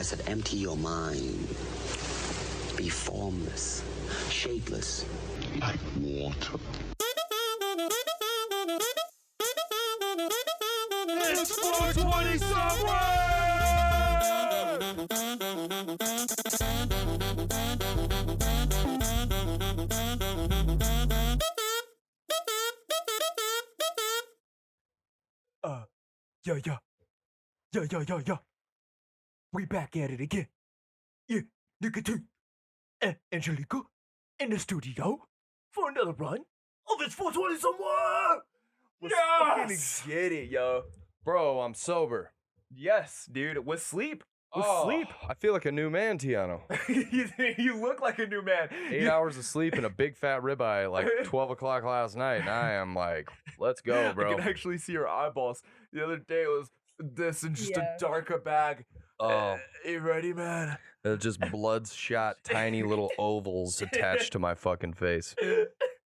I said, empty your mind. Be formless, shapeless, like water. It's 420 somewhere! Yeah. We back at it again. Yeah, Nicotine and Angelica in the studio for another run of It's 420 somewhere! Let's fucking get it, yo. Bro, I'm sober. Yes, dude, with sleep. With sleep. I feel like a new man, Teano. You look like a new man. 8 hours of sleep and a big fat ribeye at like 12 o'clock last night, and I am like, let's go, bro. I can actually see your eyeballs. The other day it was this and just a darker bag. Oh. You ready, man? Just bloodshot, tiny little ovals attached to my fucking face.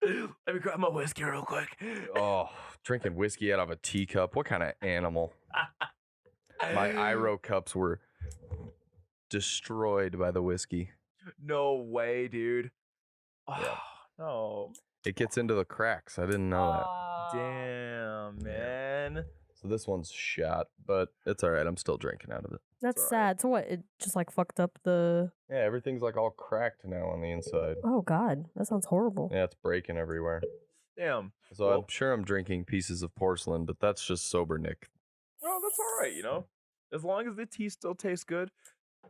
Let me grab my whiskey real quick. Oh, drinking whiskey out of a teacup. What kind of animal? My Iro cups were destroyed by the whiskey. No way, dude. Yeah. Oh, no. It gets into the cracks. I didn't know that. Damn, man. So this one's shot, but it's all right. I'm still drinking out of it. That's all sad. So what? It just like fucked up the. Yeah, everything's like all cracked now on the inside. Oh God, that sounds horrible. Yeah, it's breaking everywhere. Damn. So I'm sure I'm drinking pieces of porcelain, but that's just sober Nick. No, that's all right, you know. As long as the tea still tastes good,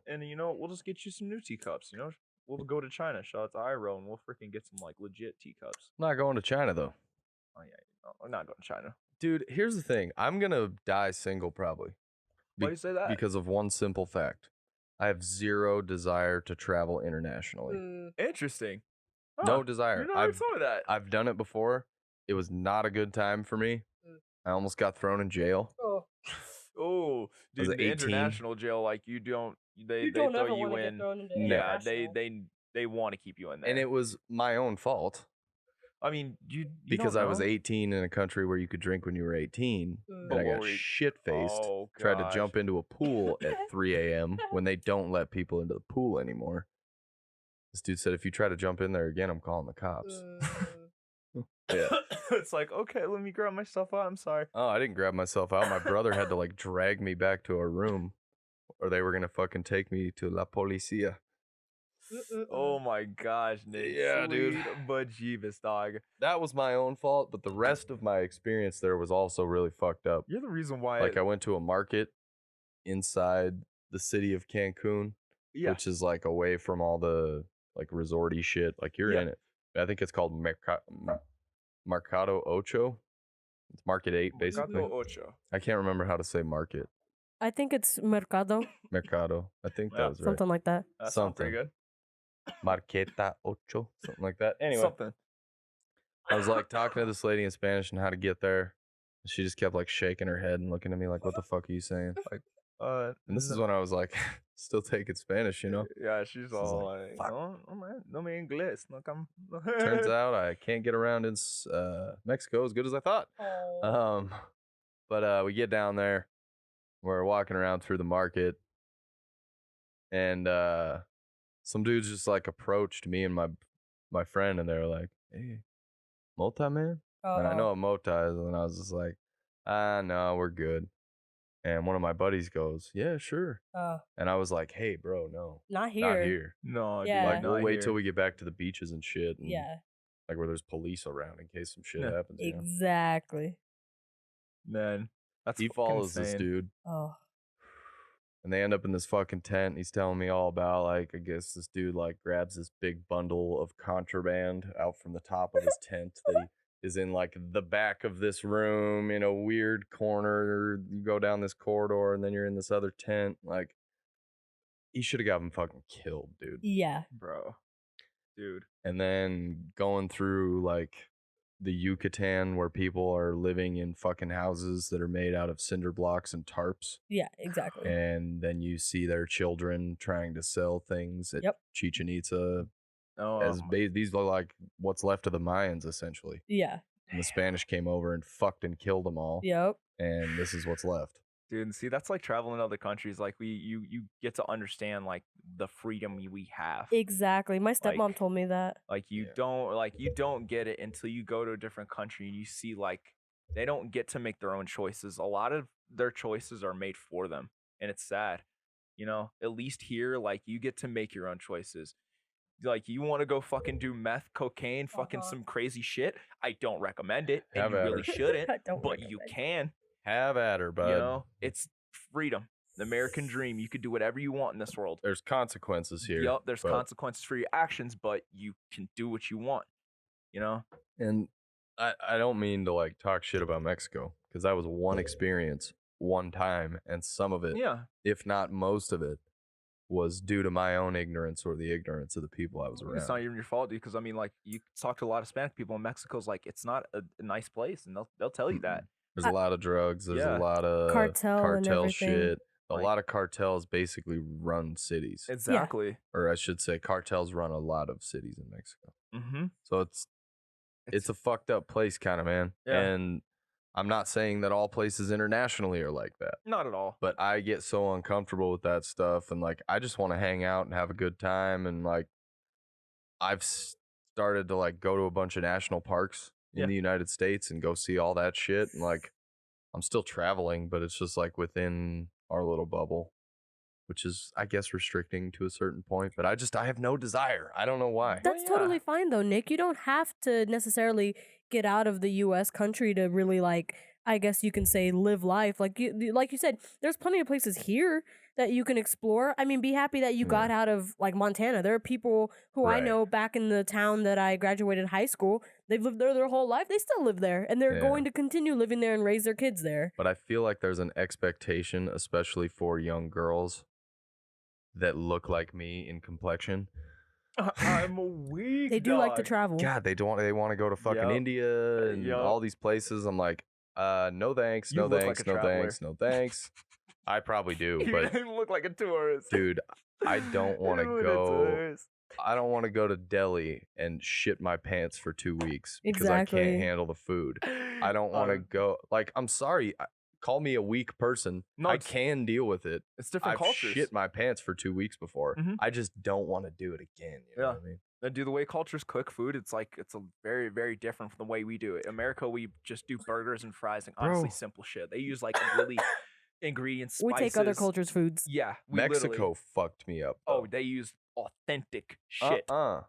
and you know, we'll just get you some new teacups. You know, we'll go to China, shout out to Iro, and we'll freaking get some like legit teacups. I'm not going to China though. Oh yeah, no, I'm not going to China. Dude, here's the thing. I'm gonna die single probably. Why do you say that? Because of one simple fact. I have zero desire to travel internationally. Interesting. No desire. You never thought of that. I've done it before. It was not a good time for me. I almost got thrown in jail. Oh, dude, Was the 18? international jail, like you don't, they don't throw ever you wanna get in. thrown into Yeah, international. they want to keep you in there. And it was my own fault. I mean, you Because don't I was know? 18 in a country where you could drink when you were 18. And I But got what were you- shit-faced. Oh, Tried to gosh. jump into a pool at 3 a.m. when they don't let people into the pool anymore. This dude said, if you try to jump in there again, I'm calling the cops. Yeah. It's like, okay, let me grab my stuff out. I'm sorry. Oh, I didn't grab myself out. My brother had to like drag me back to a room or they were going to fucking take me to La Policia. Oh my gosh, Nick. Yeah, dude. But Jeebus, dog. That was my own fault, but the rest of my experience there was also really fucked up. You're the reason why. Like I went to a market inside the city of Cancun, which is like away from all the like resorty shit. Like you're in it. I think it's called Mercado Ocho. It's Market 8, basically. Mercado Ocho. I can't remember how to say market. I think it's Mercado, Mercado. I think that was right. something like that. That sounds Something. pretty good. Marqueta Ocho, something like that. Anyway, Something. I was like talking to this lady in Spanish and how to get there. She just kept like shaking her head and looking at me like, "What the fuck are you saying?" Like, and this is when I was like, still taking Spanish, you know. Yeah, she's all like, like, "Fuck." no me inglés, no come. Turns out I can't get around in Mexico as good as I thought. But we get down there, we're walking around through the market, and some dudes just like approached me and my friend, and they were like, "Hey, mota, man?" And I know what mota is, and I was just like, no, we're good. And one of my buddies goes, "Yeah, sure." And I was like, "Hey, bro, no, Not here. not here. No, Yeah. dude, Like, not we'll wait here. till we get back to the beaches and shit. And, Yeah, like where there's police around in case some shit Yeah. happens." You know? exactly. Man, that's He fucking follows this insane. dude. Oh, And they end up in this fucking tent. And he's telling me all about, like, I guess this dude, like, grabs this big bundle of contraband out from the top of his tent that he is in, like, the back of this room in a weird corner. You go down this corridor, and then you're in this other tent. Like, he should have got him fucking killed, dude. yeah. Bro. Dude. And then going through, like, the Yucatan where people are living in fucking houses that are made out of cinder blocks and tarps. Yeah, exactly. And then you see their children trying to sell things at Chichen Itza. Oh, These look like what's left of the Mayans, essentially. Yeah. And the Spanish came over and fucked and killed them all. Yep. And this is what's left. Dude, and see, that's like traveling to other countries. Like you get to understand like the freedom we have. Exactly. My stepmom Like- told me that. Like you don't get it until you go to a different country and you see like they don't get to make their own choices. A lot of their choices are made for them, and it's sad. You know, at least here, like you get to make your own choices. Like you want to go fucking do meth, cocaine, fucking Uh-huh. some crazy shit. I don't recommend it, and Have you at really her. shouldn't. I don't But you recommend it. can. Have at her, bud. You know, it's freedom, the American dream. You could do whatever you want in this world. There's consequences here. Yup, there's but- consequences for your actions, but you can do what you want. You know? And I don't mean to like talk shit about Mexico because that was one experience, one time, and some of it, Yeah. if not most of it, was due to my own ignorance or the ignorance of the people I was around. It's not even your fault, dude. Because I mean, like, you talk to a lot of Hispanic people, and Mexico's like, it's not a nice place, and they'll tell you that. There's a lot of drugs. There's Yeah. a lot of Cartel and everything. shit. A Like- lot of cartels basically run cities, Exactly. or I should say, cartels run a lot of cities in Mexico. Mm-hmm. So it's a fucked up place, kind of, man. Yeah. And I'm not saying that all places internationally are like that. Not at all. But I get so uncomfortable with that stuff, and like I just want to hang out and have a good time, and like I've started to like go to a bunch of national parks in Yeah. the United States and go see all that shit, and like I'm still traveling, but it's just like within our little bubble, which is I guess restricting to a certain point, but I have no desire. I don't know why. That's yeah. totally fine though, Nick. You don't have to necessarily get out of the US country to really like I guess you can say live life. Like you said, there's plenty of places here that you can explore. I mean, be happy that you got out of like Montana. There are people who I Right. know back in the town that I graduated high school. They've lived there their whole life. They still live there and they're Yeah. going to continue living there and raise their kids there. But I feel like there's an expectation, especially for young girls that look like me in complexion. I'm a weak. They do like to dog. travel. God, they want to go to fucking Yup. India and Yup. all these places. I'm like, no thanks, You no look like thanks, a no traveler. thanks, no thanks. I probably do, You but look like a tourist. dude, I don't want to You look like a go. tourist. I don't want to go to Delhi and shit my pants for 2 weeks because I Exactly. can't handle the food. I don't want to go. Like, I'm sorry. Call me a weak person. No, I it's- can deal with it. It's different I've cultures. shit my pants for 2 weeks before. Mhm. I just don't want to do it again. You know Yeah. what I mean? And do the way cultures cook food, it's a very, very different from the way we do it. America, we just do burgers and fries and honestly Bro. simple shit. They use like really ingredients, We spices. take other cultures' foods. Yeah, we Mexico literally- fucked me up. Oh, though. they use authentic shit. Oh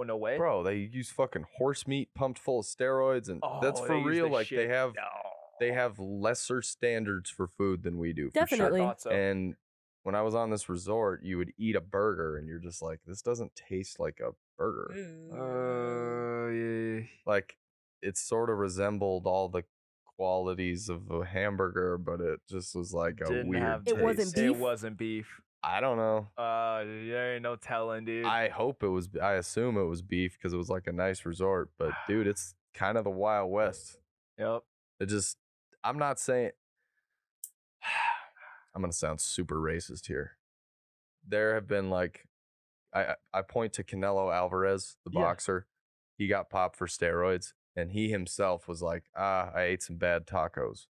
no way, Bro, they use fucking horse meat pumped full of steroids, and that's Oh, for they use real. the Like shit. they have lesser standards for food than we do. For Definitely. Sure. Thought so. And when I was on this resort, you would eat a burger, and you're just like, this doesn't taste like a burger. Yeah. Like it sort of resembled all the qualities of a hamburger, but it just was like a Didn't weird have It wasn't taste. beef? It wasn't beef. I don't know. There ain't no telling, dude. I hope it was. I assume it was beef because it was like a nice resort. But dude, it's kind of the Wild West. Yep. It just. I'm not saying. I'm gonna sound super racist here. There have been like, I point to Canelo Alvarez, the Yeah. boxer. He got popped for steroids, and he himself was like, I ate some bad tacos.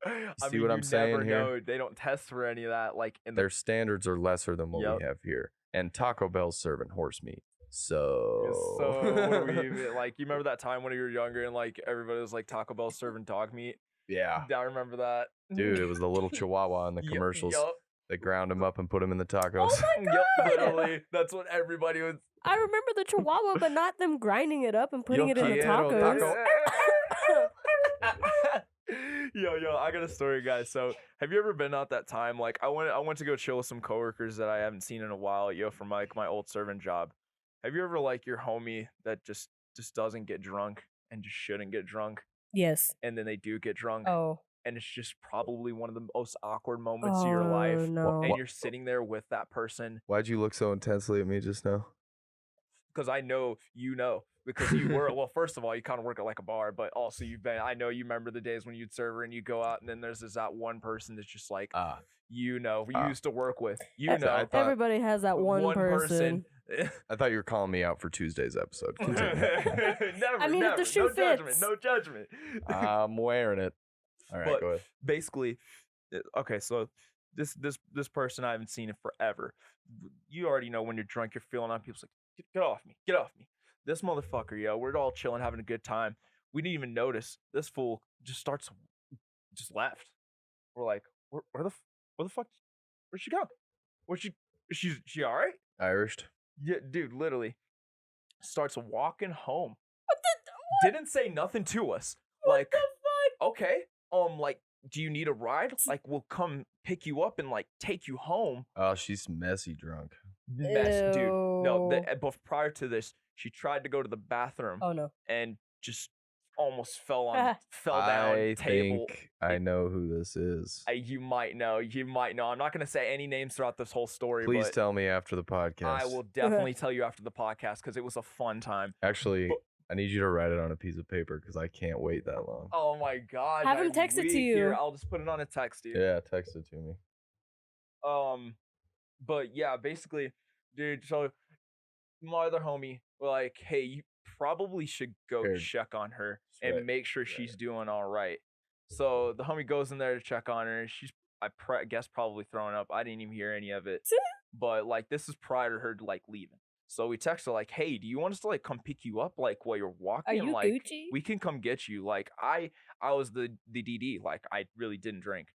I see what I'm saying never here? know. They don't test for any of that. Like in Their standards are lesser than what Yep. we have here. And Taco Bell's serving horse meat. So, So what do we even, like? You remember that time when you were younger and like everybody was like Taco Bell serving dog meat? yeah. I remember that, Dude, it was the little chihuahua in the Yup, commercials. yup. They ground him up and put him in the tacos. Oh my Yep, god! literally. That's what everybody was. I remember the Chihuahua, but not them grinding it up and putting Yo it in the quiero tacos. taco. Yo, I got a story, guys. So, have you ever been out that time? Like, I went to go chill with some coworkers that I haven't seen in a while. Yo, from like my old servant job. Have you ever like your homie that just doesn't get drunk and just shouldn't get drunk, Yes. and then they do get drunk, Oh. and it's just probably one of the most awkward moments of your life, No. and you're sitting there with that person Why'd you look so intensely at me just now? because I know you know. Because you were, well, first of all, you kind of work at like a bar, but also I know you remember the days when you'd serve her and you go out and then there's that one person that's just like, you used to work with, I know. thought- Everybody has that one person. I thought you were calling me out for Tuesday's episode. Continue. Never, I mean, if never. the shoe no judgment, fits. no judgment. I'm wearing it. All right, But go ahead. basically, okay, so this person I haven't seen in forever. You already know when you're drunk, you're feeling on people's like, get off me, get off me. This motherfucker, yo, we're all chilling, having a good time. We didn't even notice. This fool just left. We're like, where the fuck, where'd she go? She all right? Irished. Yeah, dude, literally starts walking home. What the? Didn't say nothing to us. What Like, the fuck? okay, like, do you need a ride? Like, we'll come pick you up and like take you home. Oh, she's messy drunk. Mess, dude. No, Ew. but prior to this, she tried to go to the bathroom Oh no. and just almost fell down I table. think I know who this is. You might know. I'm not gonna say any names throughout this whole story. Please but tell me after the podcast. I will definitely tell you after the podcast because it was a fun time. Actually, But- I need you to write it on a piece of paper because I can't wait that long. Oh my god! Have him text it to you. Here, I'll just put it on a text, dude. Yeah, text it to me. But yeah, basically, dude. So my other homie, we're like, hey, you probably should go Here. check on her That's and right. make sure she's doing all right. So the homie goes in there to check on her. She's, guess, probably throwing up. I didn't even hear any of it. But like, this is prior to her like leaving. So we text her like, hey, do you want us to like come pick you up like while you're walking? Are you like, Gucci? we can come get you. Like I was the DD. Like I really didn't drink.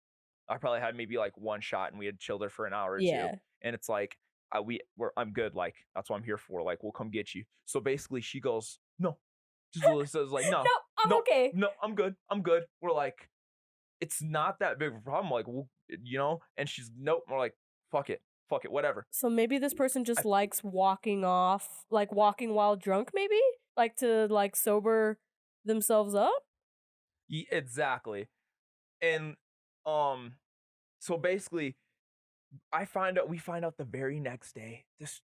I probably had maybe like one shot and we had chilled her for an hour or Yeah. two. And it's like, I'm good. Like that's what I'm here for. Like we'll come get you. So basically she goes, no. Just literally says like, no, No, I'm okay. no, I'm good. I'm good. We're like, it's not that big of a problem. Like, well, you know, and she's nope. We're like, fuck it, whatever. So maybe this person just likes walking off, like walking while drunk, maybe? Like to like sober themselves up? Exactly. And so basically we find out the very next day. This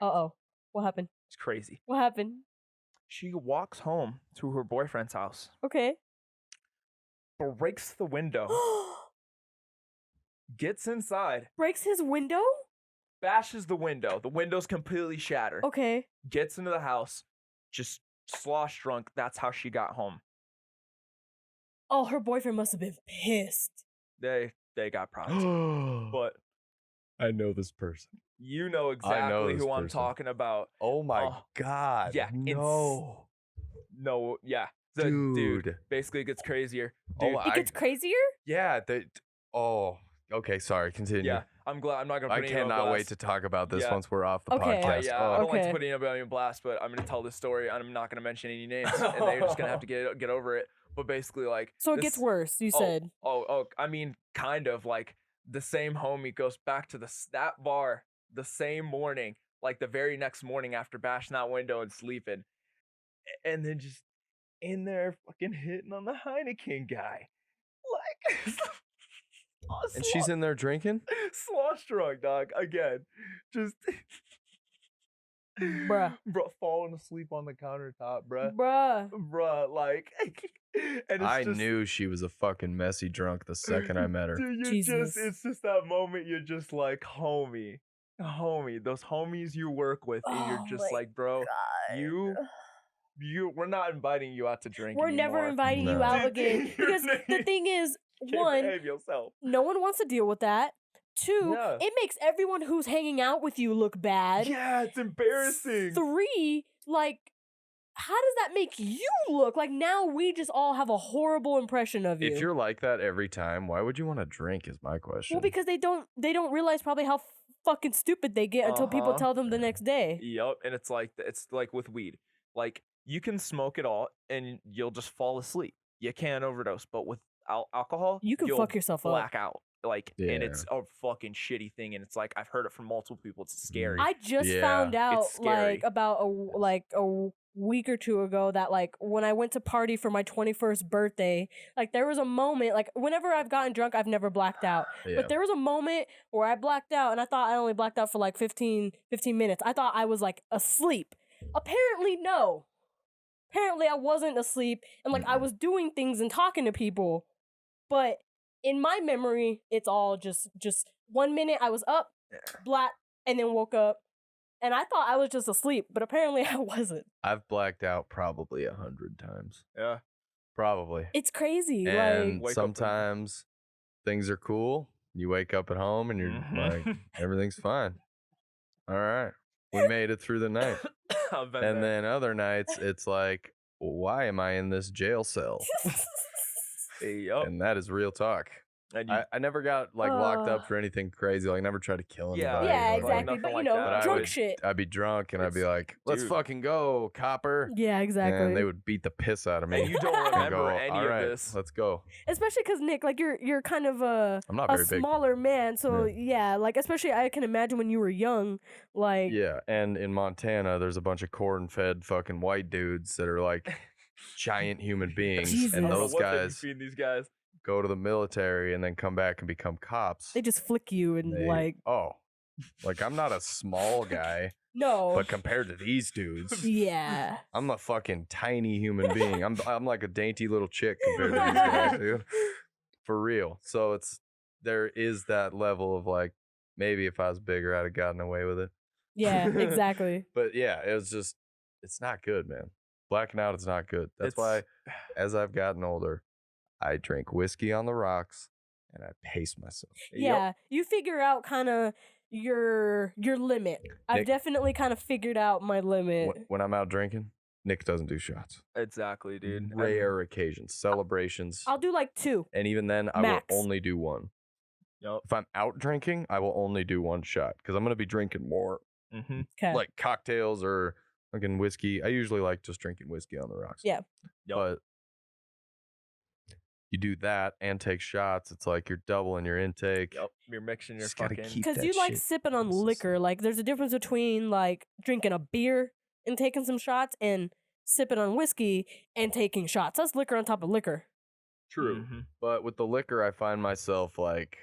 Uh-oh. What happened? is crazy. What happened? She walks home to her boyfriend's house, Okay. breaks the window, gets inside, Breaks his window? bashes the window. The window's completely shattered. Okay. Gets into the house, just slosh drunk. That's how she got home. Oh, her boyfriend must have been pissed. They got problems. But I know this person. you know exactly this who I'm person. talking about. Oh my Oh, god. yeah, No. No, yeah. Dude. Basically, it gets crazier. Oh, Dude, It gets crazier? Yeah. Okay. Sorry. Continue. yeah. I'm glad. I'm not gonna I put anyone on cannot wait blast. to talk about this Yeah. once we're off the Okay. podcast. Yeah, I Oh. don't like Okay. to put anybody on blast, but I'm gonna tell this story, and I'm not gonna mention any names, and they're just gonna have to get over it. But basically, like, So it this- gets worse, you oh, said. I mean, kind of like the same homie goes back to that bar the same morning, like the very next morning after bashing that window and sleeping, and then just in there fucking hitting on the Heineken guy, like, And she's in there drinking? slosh drunk, dog, again, just. Bruh. Bro, falling asleep on the countertop, bruh. Bruh. Like, and it's I just, knew she was a fucking messy drunk the second I met her. dude, Jesus. it's just that moment you're just like, homie, those homies you work with, and you're Oh just my like, bro, we're not inviting you out to drink. We're never anymore. inviting you No. out again. You're Because the thing is, Can't one, behave yourself. no one wants to deal with that. Two, Yeah. it makes everyone who's hanging out with you look bad. Yeah, it's embarrassing. Three, like, how does that make you look? Like now we just all have a horrible impression of you. If you're like that every time, why would you want to drink? Is my question. well, because they don't realize probably how fucking stupid they get until people Uh-huh. tell them the next day. Yep, and it's like with weed. Like you can smoke it all and you'll just fall asleep. You can't overdose, but with alcohol, You can you'll fuck yourself up. black out. Like, and it's a fucking shitty thing. And it's like I've heard it from multiple people. It's scary. I just Yeah, found out it's scary. like about a week or two ago that like when I went to party for my 21st birthday, like there was a moment like whenever I've gotten drunk, I've never blacked out. Yeah. But there was a moment where I blacked out and I thought I only blacked out for like 15 minutes. I thought I was like asleep. Apparently no. Apparently I wasn't asleep and like I was doing things and talking to people. But in my memory, it's all just 1 minute I was up, black, and then woke up. And I thought I was just asleep, but apparently I wasn't. I've blacked out probably 100 times. yeah. Probably. It's crazy. And Wake up sometimes things are cool. You wake up at home and you're like, everything's fine. All right. We made it through the night. I've been And there. then other nights, it's like, why am I in this jail cell? Yup. And that is real talk. And you, I never got like locked up for anything crazy. Like, I never tried to kill Yeah, anybody. yeah, or, like, exactly. nothing But you like know, that. I drunk would- shit. I'd be drunk and I'd be It's- like, let's dude. fucking go, copper. Yeah, exactly. And they would beat the piss out of me. and you don't and remember go, any all right, of this. let's go. Especially because Nick, like you're kind of I'm not a very big. smaller man, so yeah, like especially I can imagine when you were young, like Yeah, and in Montana, there's a bunch of corn-fed fucking white dudes that are like giant human beings, Jesus. and I don't know those what they be guys feeding these guys. go to the military and then come back and become cops. they just flick you and They- like like I'm not a small guy, no, but compared to these dudes, yeah, I'm a fucking tiny human being. I'm like a dainty little chick compared to these guys, dude. For real. So there is that level of like, maybe if I was bigger, I'd have gotten away with it. yeah, exactly. But yeah, it's not good, man. Blacking out is not good. That's why, as I've gotten older, I drink whiskey on the rocks and I pace myself. Yeah, you figure out kind of your limit. I've Nick- definitely kind of figured out my limit. When I'm out drinking, Nick doesn't do shots. Exactly, dude. Rare occasions, celebrations. I'll do like 2. And even then, I Max. will only do one. Yep. If I'm out drinking, I will only do one shot because I'm going to be drinking more Mm-hmm. Okay. like cocktails or fucking whiskey. I usually like just drinking whiskey on the rocks. Yeah. Yep. But you do that and take shots, it's like you're doubling your intake. Yep. You're mixing your Just gotta fucking. keep- Because that you like shit sipping on consistent. liquor. Like, there's a difference between like drinking a beer and taking some shots and sipping on whiskey and taking shots. That's liquor on top of liquor. True. Mhm. But with the liquor, I find myself like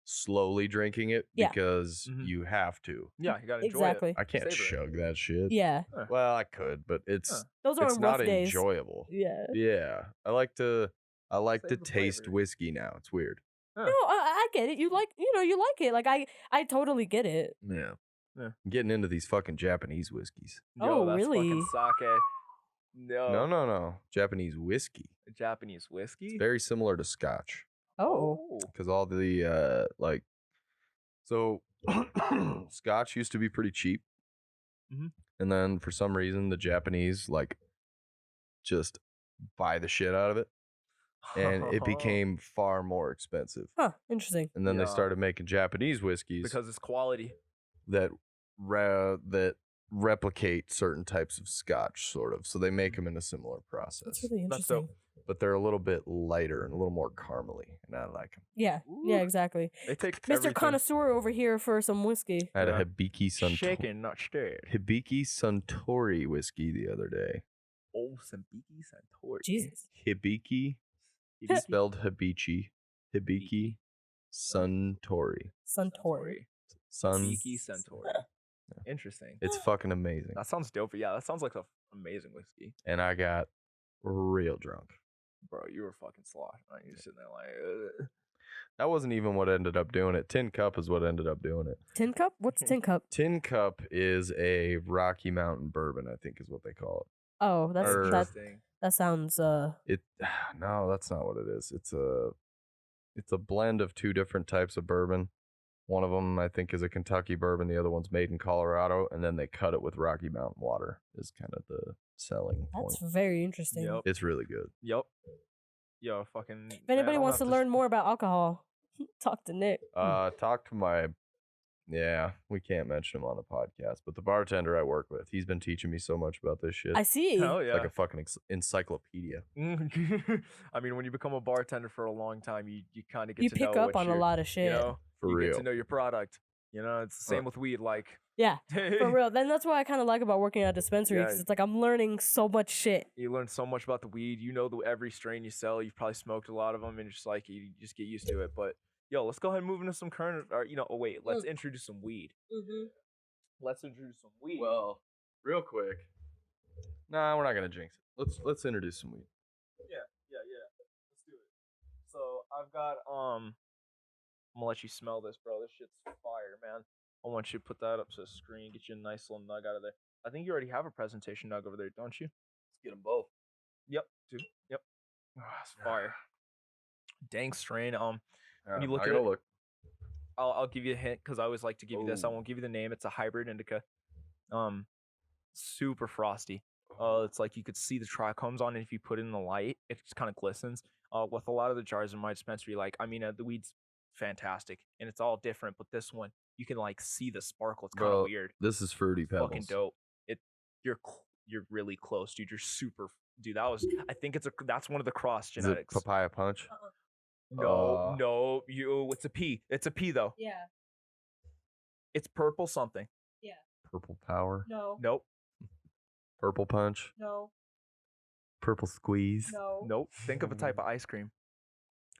slowly drinking it Yeah. because Mhm. you have to. Yeah, you gotta enjoy Exactly. it. I can't Savor it. chug that shit. Yeah. Well, I could, but it's Huh. Those are it's on rough not days. enjoyable. Yeah. Yeah. I like to Save the taste flavor. whiskey now. It's weird. Huh. No, I get it. You like, you like it. Like I totally get it. Yeah. Yeah. I'm getting into these fucking Japanese whiskeys. Oh, that's really? fucking sake. No. No. Japanese whiskey. Japanese whiskey. Very similar to scotch. Oh. Because all the so scotch used to be pretty cheap. Mhm. And then for some reason the Japanese like just buy the shit out of it. And it became far more expensive. Huh. Interesting. And then they Yeah. started making Japanese whiskeys because it's quality. that replicate certain types of scotch, sort of. So they make them in a similar process. That's really That's interesting. dope. But they're a little bit lighter and a little more caramely, and I like them. Yeah. Yeah. Ooh. Exactly. They take Mr. everything. Connoisseur over here for some whiskey. I had Yeah. a Hibiki Suntory. Shaken, not stirred. Hibiki Suntory whiskey the other day. Oh, Sambiki Santori. Jesus. Hibiki, spelled Hibichi. Hibiki Suntory. Suntory. Sun. Sambiki Santori. Interesting. It's fucking amazing. That sounds dope. Yeah, that sounds like an amazing whiskey. And I got real drunk. Bro, you were fucking sloshing. Right? You're sitting there like, ugh. That wasn't even what ended up doing it. Tin Cup is what ended up doing it. Tin cup? What's tin cup? Tin Cup is a Rocky Mountain bourbon, I think is what they call Oh, that's Or- that. Interesting. That sounds. it. No, that's not what it is. It's a blend of two different types of bourbon. One of them, I think, is a Kentucky bourbon. The other one's made in Colorado, and then they cut it with Rocky Mountain water. Is kind of the selling point. That's very interesting. Yep. It's really good. Yep. Yo, fucking. If anybody wants to learn more about alcohol, talk to Nick. Talk to my. Yeah, we can't mention him on the podcast, but the bartender I work with, he's been teaching me so much about this shit. I see. Hell It's yeah. like a fucking encyclopedia. I mean, when you become a bartender for a long time, you kind of get You to pick know up what on a you're- lot of shit. You know, For you real. get to know your product. You know, it's the same with weed. Like, Yeah, for real. Then that's what I kind of like about working at a dispensary because Yeah. it's like I'm learning so much shit. you learn so much about the weed. You know, every strain you sell, you've probably smoked a lot of them, and just like you just get used to it. But yo, let's go ahead and move into some current. Or oh wait, let's introduce some weed. Mm-hmm. Let's introduce some weed. Well, real quick. Nah, we're not gonna jinx it. Let's introduce some weed. Yeah. Let's do it. So I've got I'm gonna let you smell this, bro. This shit's fire, man. I want you to put that up to the screen, get you a nice little nug out of there. I think you already have a presentation nug over there, don't you? Let's get them both. Yep, dude. Yep. It's fire. Dang strain. When you look I at gotta it, look. I'll give you a hint because I always like to give you this. I Oh. won't give you the name. It's a hybrid indica. Super frosty. It's like you could see the trichomes on it if you put it in the light. It just kind of glistens. With a lot of the jars in my dispensary, the weed's fantastic and it's all different, but this one you can like see the sparkle. It's kind of Bro, weird. this is Fruity Pebbles. Fucking dope. You're really close, dude. You're super, dude. I think that's one of the cross Is it genetics. Papaya Punch? No, it's a P. It's a P though. Yeah. It's purple something. Yeah. Purple Power? No. Nope. Purple Punch? No. Purple Squeeze? No. Nope. Think of a type of ice cream.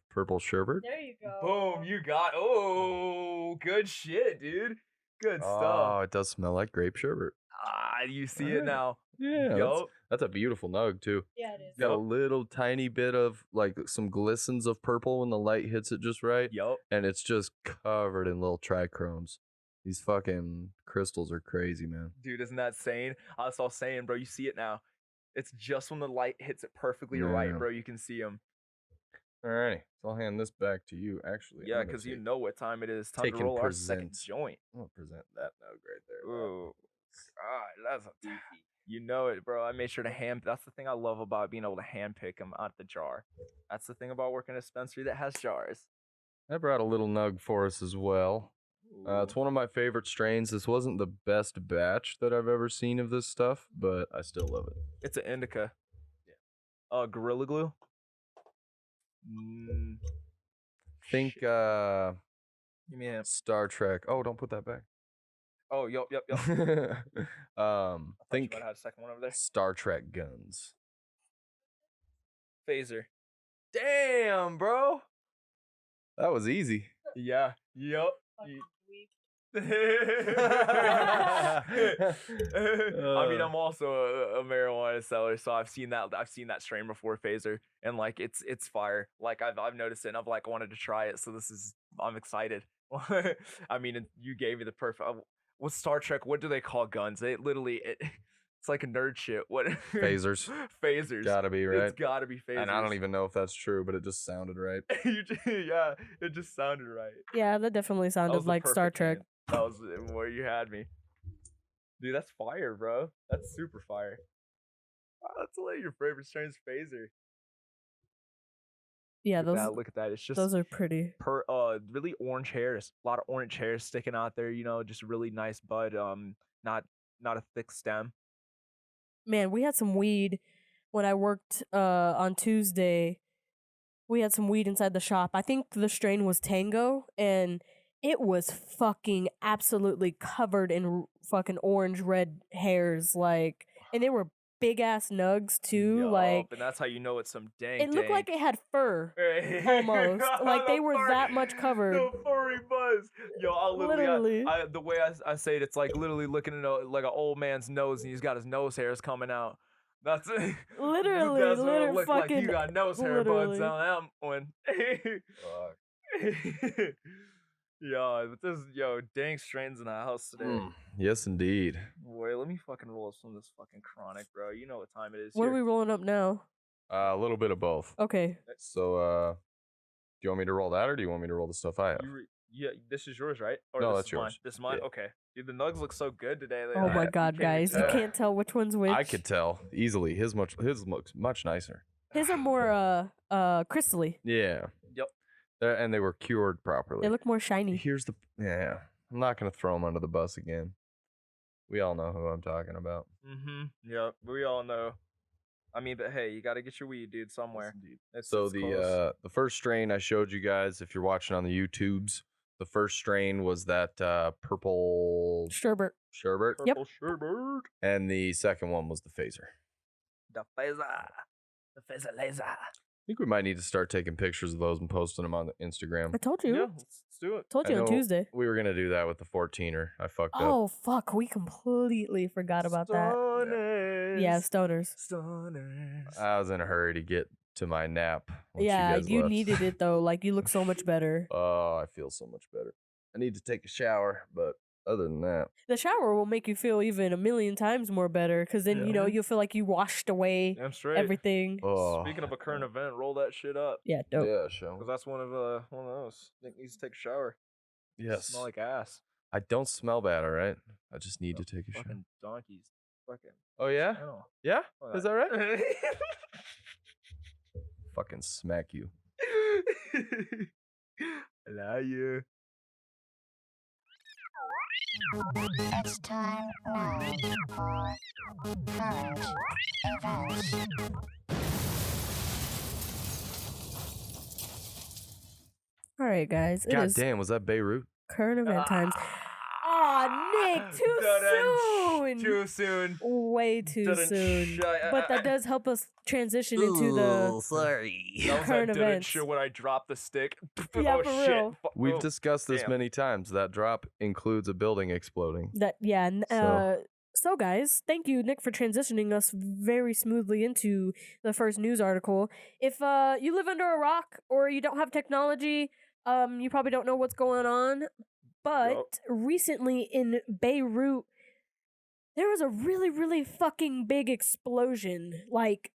Purple Sherbet? There you go. Boom, you got. Oh, good shit, dude. Good Oh, stuff. it does smell like grape sherbet. You see it Alright. now. Yeah, Yup. that's a beautiful nug too. Yeah, it is. Got a Yup. little tiny bit of like some glistens of purple when the light hits it just right. Yup. And it's just covered in little trichromes. These fucking crystals are crazy, man. Dude, isn't that sane? I was all saying, bro, you see it now. It's just when the light hits it perfectly right, Yeah. bro. You can see them. Alrighty, so I'll hand this back to you. Actually, Yeah, because you know what time it is. Time take to and roll our second present. joint. I'm gonna present that nug right there. Ooh. God, that's a you know it, bro. I made sure to hand. That's the thing I love about being able to hand pick them out the jar. That's the thing about working in a dispensary that has jars. I brought a little nug for us as well. It's one of my favorite strains. This wasn't the best batch that I've ever seen of this stuff, but I still love it. It's an indica. Yeah. Gorilla Glue. Think Give me a hint. Star Trek. Oh, don't put that back. Oh, yep. Think You might have a second one over there. Star Trek guns. Phaser. Damn, bro. That was easy. Yeah. Yep. I mean, I'm also a marijuana seller, so I've seen that strain before, Phaser, and like it's fire. Like I've noticed it, and I've like wanted to try it. So I'm excited. I mean, you gave me the perfect. With Star Trek, what do they call guns? It's like a nerd shit. What Phasers. Phasers. Gotta be, right? It's gotta be phasers. And I don't even know if that's true, but it just sounded right. Yeah, it just sounded right. Yeah, that definitely That sounded was the like Star perfect Trek. hint. That was where you had me. Dude, that's fire, bro. That's super fire. Wow, that's like your favorite strain's Phaser. Yeah, Look at that. It's just those are pretty. really orange hairs. A lot of orange hairs sticking out there, just really nice bud. Not a thick stem. Man, we had some weed when I worked on Tuesday. We had some weed inside the shop. I think the strain was Tango, and it was fucking absolutely covered in fucking orange red hairs, like, and they were big ass nugs too. Yup, Like, and that's how you know it's some dang. it looked like it had fur. Almost. Like they were that much covered. The furry buzz. Yo, I'll Literally. the way I say it, it's like literally looking at like an old man's nose, and he's got his nose hairs coming out. That's it. Literally, That's what it looked like. fucking- You got nose hair buds literally. on that one. Dang strains in the house today. Yes, indeed. Boy, let me fucking roll up some of this fucking chronic, bro. You know what time it is. What are we Here. rolling up now? A little bit of both. Okay. So, do you want me to roll that, or do you want me to roll the stuff I have? Yeah, this is yours, right? Or No, this that's is mine? yours. This is mine? Yeah. Okay. Dude, the nugs look so good today. Oh my I- god, you can't guys. You tell. can't tell which one's which. I could tell easily. His looks much nicer. His are more crystally. Yeah. Yep. And they were cured properly. They look more shiny. Here's the yeah. I'm not gonna throw him under the bus again. We all know who I'm talking about. Mm-hmm. Yep. We all know. I mean, but hey, you got to get your weed, dude, somewhere. So It's close. the first strain I showed you guys, if you're watching on the YouTubes, the first strain was that purple Sherbet. sherbet, Yep. Purple sherbet. and the second one was the phaser. The phaser laser. I think we might need to start taking pictures of those and posting them on the Instagram. I told you. Yeah, let's do it. Told I you on know Tuesday. We were gonna do that with the 14er. I fucked up. Oh fuck, we completely forgot about that. Stoners. Yeah, stoners. Stoners. I was in a hurry to get to my nap. once Yeah, guys you left. needed it though. Like you look so much better. Oh, I feel so much better. I need to take a shower, but other than that, The shower will make you feel even a million times more better because then, you know, Yeah. you'll feel like you washed away Damn straight. everything. oh, Speaking of a current event, roll that shit up. Yeah, dope. yeah, show. Cause that's one of those. Nick needs to take a shower. Yes, Smell like ass. I don't smell bad. All right, I just need to take a shower. Fucking donkeys. Fucking. Oh yeah, smell. yeah. Fuck. Is that right? Fucking smack you. I love you. It's time now for current events. All right, guys. It God is damn, was that Beirut? current event times. Aw, Nick, too soon. Too soon. Way too Didn't soon. sh- But that does help us transition into the sorry. That was current that didn't events. shit when I dropped the stick. Yeah, oh for shit. real. We've Oh, discussed this damn. many times. That drop includes a building exploding. that. Yeah. So, guys, thank you, Nick, for transitioning us very smoothly into the first news article. If you live under a rock or you don't have technology, you probably don't know what's going on. But recently in Beirut, there was a really, really fucking big explosion. Like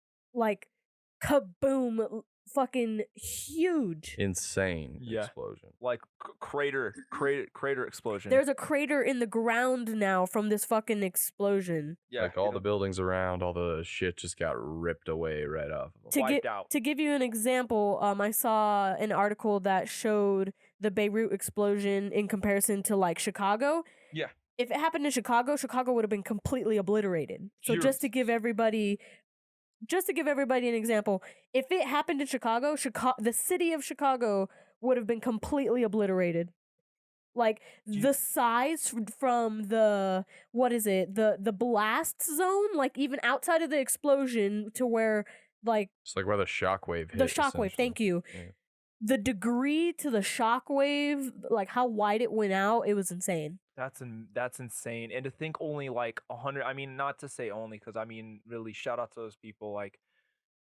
kaboom, fucking huge. Insane Yeah. explosion. Like crater explosion. There's a crater in the ground now from this fucking explosion. yeah, Like all the buildings around, all the shit just got ripped away right off of them. wiped out. To give you an example, I saw an article that showed the Beirut explosion in comparison to like Chicago. Yeah. If it happened in Chicago, Chicago would have been completely obliterated. So just to give everybody an example, if it happened in Chicago, the city of Chicago would have been completely obliterated. Like the size from the the blast zone, like even outside of the explosion to where like It's like where the shockwave hit. the shockwave, thank you. Yeah. The degree to the shockwave, like how wide it went out, it was insane. That's insane. And to think only like 100. I mean, not to say only, because I mean, really, shout out to those people. Like,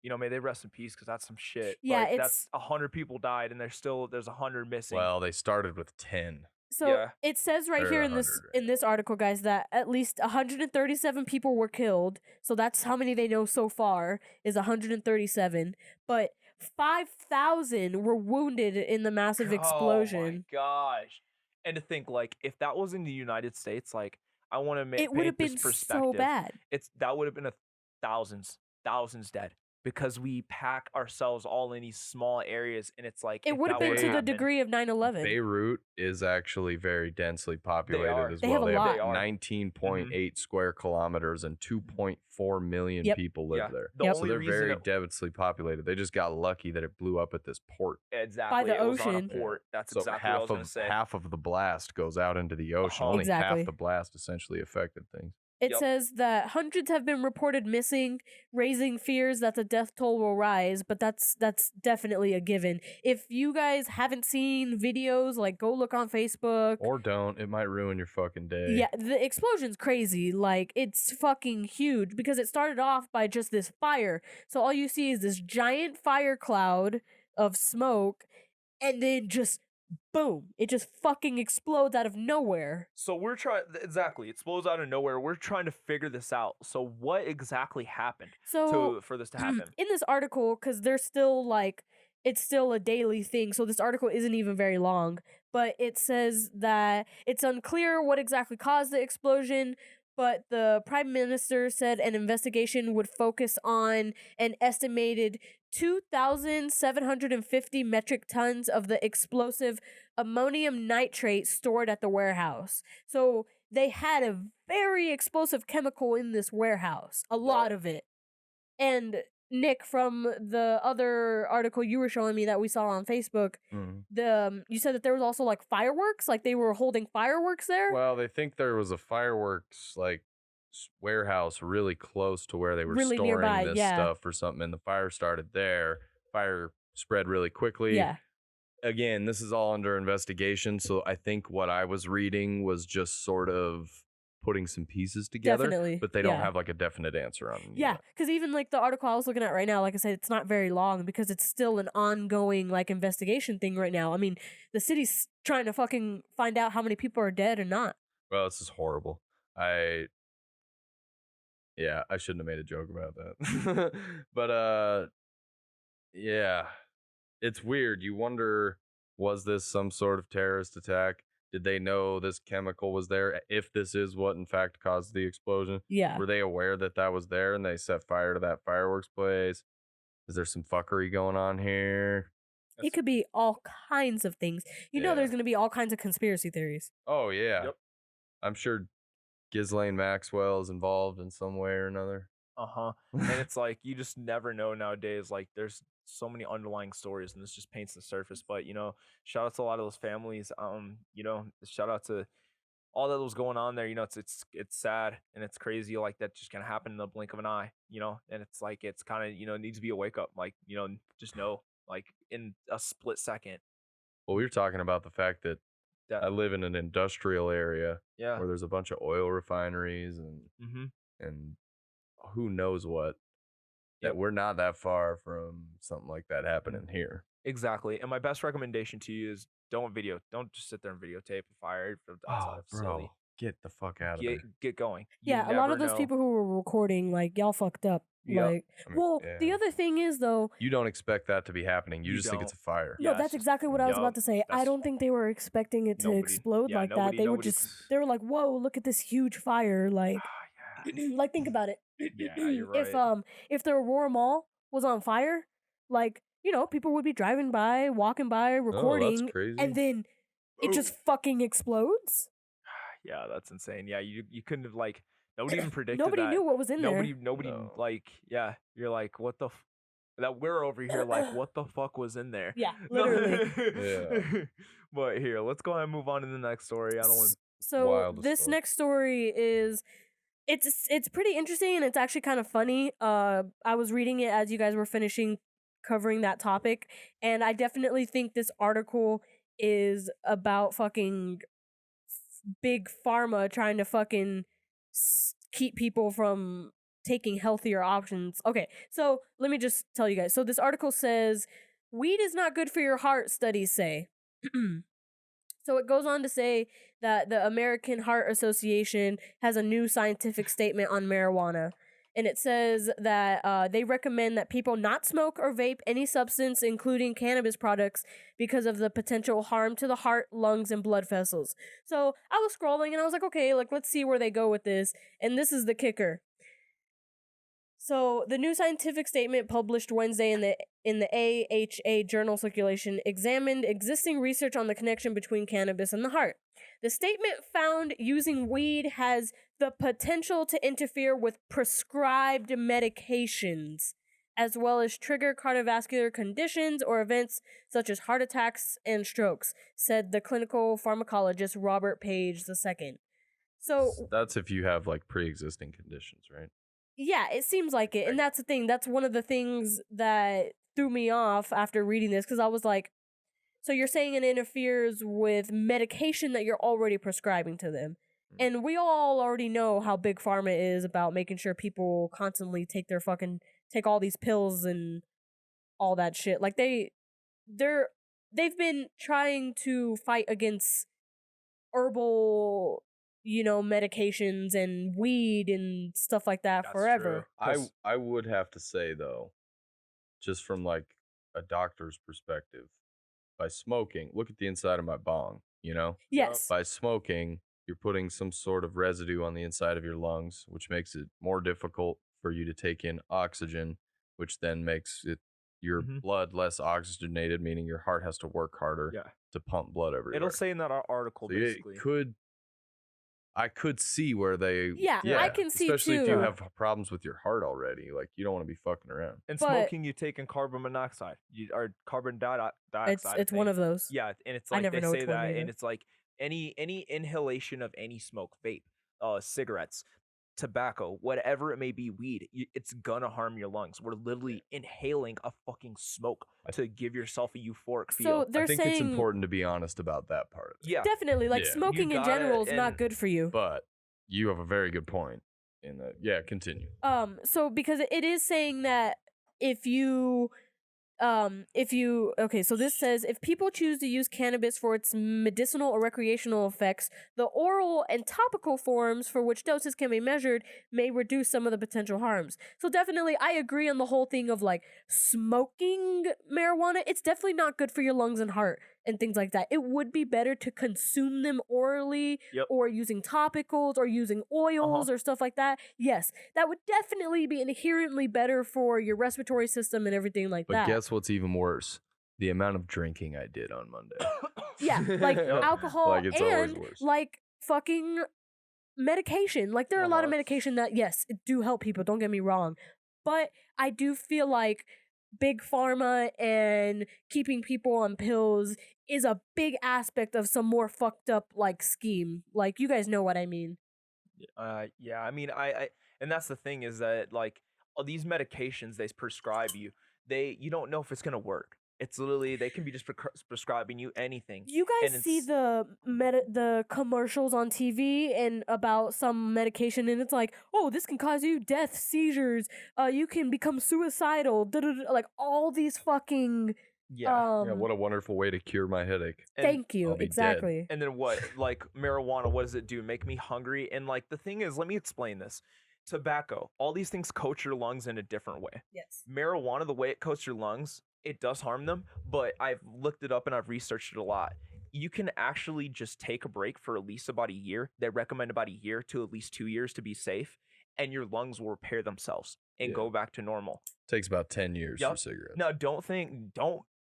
you know, may they rest in peace, because that's some shit. Yeah, Like, it's- that's 100 people died, and there's 100 missing. Well, they started with 10. So Yeah. it says right Or here in 100 this right article, guys, that at least 137 people were killed. So that's how many they know so far is 137. But 5,000 were wounded in the massive explosion. Oh my gosh! And to think, like, if that was in the United States, like, I want to make It would have been so bad. That would have been thousands dead, because we pack ourselves all in these small areas, and it's like It if would have that been would've to the happened- degree of 9/11. Beirut is actually very densely populated are. as They well. have a They lot. have They are. 19.8 square kilometers and 2.4 million Yep. people live Yeah. there. The Yep. So only they're reason very it- densely populated. They just got lucky that it blew up at this port. exactly the it was on a ocean. port. That's So exactly what I was gonna say. half of the blast goes out into the ocean. Uh-huh. Only Exactly. half the blast essentially affected things. It Yep. says that hundreds have been reported missing, raising fears that the death toll will rise, but that's definitely a given. If you guys haven't seen videos, like go look on Facebook. Or don't. It might ruin your fucking day. Yeah, the explosion's crazy. Like, it's fucking huge because it started off by just this fire. So all you see is this giant fire cloud of smoke, and then just boom, it just fucking explodes out of nowhere. So we're trying exactly. It explodes out of nowhere. We're trying to figure this out. So what exactly happened So for this to happen? in this article, because there's still like it's still a daily thing, so this article isn't even very long, but it says that it's unclear what exactly caused the explosion, but the prime minister said an investigation would focus on an estimated 2,750 metric tons of the explosive ammonium nitrate stored at the warehouse. So they had a very explosive chemical in this warehouse, a lot of it. And Nick, from the other article you were showing me that we saw on Facebook, Mhm. you said that there was also like fireworks, like they were holding fireworks there. Well, they think there was a fireworks like warehouse really close to where they were Really storing nearby, this yeah. stuff or something, and the fire started there. Fire spread really quickly. Yeah. Again, this is all under investigation, so I think what I was reading was just sort of putting some pieces together, Definitely, but they don't yeah. have like a definite answer on. Yeah, because even like the article I was looking at right now, like I said, it's not very long because it's still an ongoing like investigation thing right now. I mean, the city's trying to fucking find out how many people are dead or not. Well, this is horrible. Yeah, I shouldn't have made a joke about that. But yeah, it's weird. You wonder, was this some sort of terrorist attack? Did they know this chemical was there? If this is what in fact caused the explosion, Yeah. were they aware that that was there and they set fire to that fireworks place? Is there some fuckery going on here? It could be all kinds of things. You know, Yeah. there's going to be all kinds of conspiracy theories. Oh yeah, Yep. I'm sure Ghislaine Maxwell is involved in some way or another. And it's like you just never know nowadays. Like there's so many underlying stories, and this just paints the surface. But shout out to a lot of those families. Shout out to all that was going on there. It's sad and it's crazy. Like that just kind of happened in the blink of an eye. And it's like it's kind of needs to be a wake up. Like just know like in a split second. Well, we were talking about the fact that That I live in an industrial area yeah. where there's a bunch of oil refineries and who knows what. That Yep. we're not that far from something like that happening here. Exactly. And my best recommendation to you is don't just sit there and videotape the fire outside of facility. Get the fuck out of there. Get going. You Yeah, a lot never of those know. people who were recording, like, y'all fucked up. Yep. Like, I mean, well, the yeah. other thing is, though, You don't expect that to be happening. You You just think it's a don't. fire. no, Yeah, it's that's just- exactly what I was yup, about to say. I that's- don't think they were expecting it to Nobody- explode yeah, like that. nobody- They were nobody- just, they were like, whoa, look at this huge fire. Like, Yeah. like think about it. Yeah, you're right. If the Aurora Mall was on fire, like, people would be driving by, walking by, recording, crazy. and then it just fucking explodes. Yeah, that's insane. Yeah, you couldn't have like nobody even predicted Nobody that. knew what was in Nobody No. like yeah, you're like what the that we're over here like what the fuck was in there? Yeah, No. literally. Yeah. But here, let's go ahead and move on to the next story. I don't want So Wild as this fuck. next story is it's pretty interesting and it's actually kind of funny. I was reading it as you guys were finishing covering that topic, and I definitely think this article is about fucking big pharma trying to fucking keep people from taking healthier options. Okay, so let me just tell you guys. So this article says weed is not good for your heart, studies say. So it goes on to say that the American Heart Association has a new scientific statement on marijuana. And it says that they recommend that people not smoke or vape any substance, including cannabis products, because of the potential harm to the heart, lungs, and blood vessels. So I was scrolling and I was like, okay, like let's see where they go with this. And this is the kicker. So the new scientific statement published Wednesday in the AHA journal circulation examined existing research on the connection between cannabis and the heart. The statement found using weed has the potential to interfere with prescribed medications, as well as trigger cardiovascular conditions or events such as heart attacks and strokes, said the clinical pharmacologist Robert Page II. So That's if you have like pre-existing conditions, right? yeah, it seems like it. And that's the thing. That's one of the things that threw me off after reading this, because I was like, so you're saying it interferes with medication that you're already prescribing to them. And we all already know how big pharma is about making sure people constantly take all these pills and all that shit. Like they've been trying to fight against herbal medications and weed and stuff like that That's forever. true. I would have to say though, just from like a doctor's perspective, by smoking, look at the inside of my bong, Yes. By smoking, you're putting some sort of residue on the inside of your lungs, which makes it more difficult for you to take in oxygen, which then makes your blood less oxygenated, meaning your heart has to work harder Yeah. to pump blood everywhere. It'll say in that article So basically. I could see where they Yeah, I can see especially if you too. have problems with your heart already, like you don't want to be fucking around. And But- smoking, you take in carbon monoxide, or carbon dioxide. It's one of those. Yeah, and it's I like never they know say which one that, either. and it's like any inhalation of any smoke, vape, cigarettes, tobacco, whatever it may be, weed, it's gonna harm your lungs. We're literally inhaling a fucking smoke to give yourself a euphoric feel. So they're I think saying it's important to be honest about that part of it. Yeah, definitely like Yeah. smoking You in gotta- general is not and- good for you. But you have a very good point in that. Yeah, continue. So because it is saying that if you So this says if people choose to use cannabis for its medicinal or recreational effects, the oral and topical forms for which doses can be measured may reduce some of the potential harms. So definitely I agree on the whole thing of like smoking marijuana. It's definitely not good for your lungs and heart and things like that. It would be better to consume them orally or using topicals or using oils or stuff like that. Yes, that would definitely be inherently better for your respiratory system and everything like But that. guess what's even worse? The amount of drinking I did on Monday. Yeah, like alcohol Like, it's always and worse. like fucking medication. Like there are a lot of medication that yes, it do help people, don't get me wrong. But I do feel like big pharma and keeping people on pills is a big aspect of some more fucked up like scheme. Like you guys know what I mean. Yeah, I mean, I and that's the thing is that like all these medications they prescribe you, you don't know if it's gonna work. It's literally they can be just prescribing you anything. You and guys see it's- the commercials on TV and about some medication and it's like, "Oh, this can cause you death, seizures, you can become suicidal." Like all these fucking Yeah. Yeah, what a wonderful way to cure my headache. thank you. I'll be dead. Exactly. And then what? Like marijuana, what does it do? Make me hungry. And like the thing is, let me explain this. Tobacco, all these things coat your lungs in a different way. Yes. Marijuana, the way it coats your lungs, it does harm them, but I've looked it up and I've researched it a lot. You can actually just take a break for at least about a year. They recommend about a year to at least 2 years to be safe, and your lungs will repair themselves and go back to normal. Takes about 10 years for cigarettes. Now, don't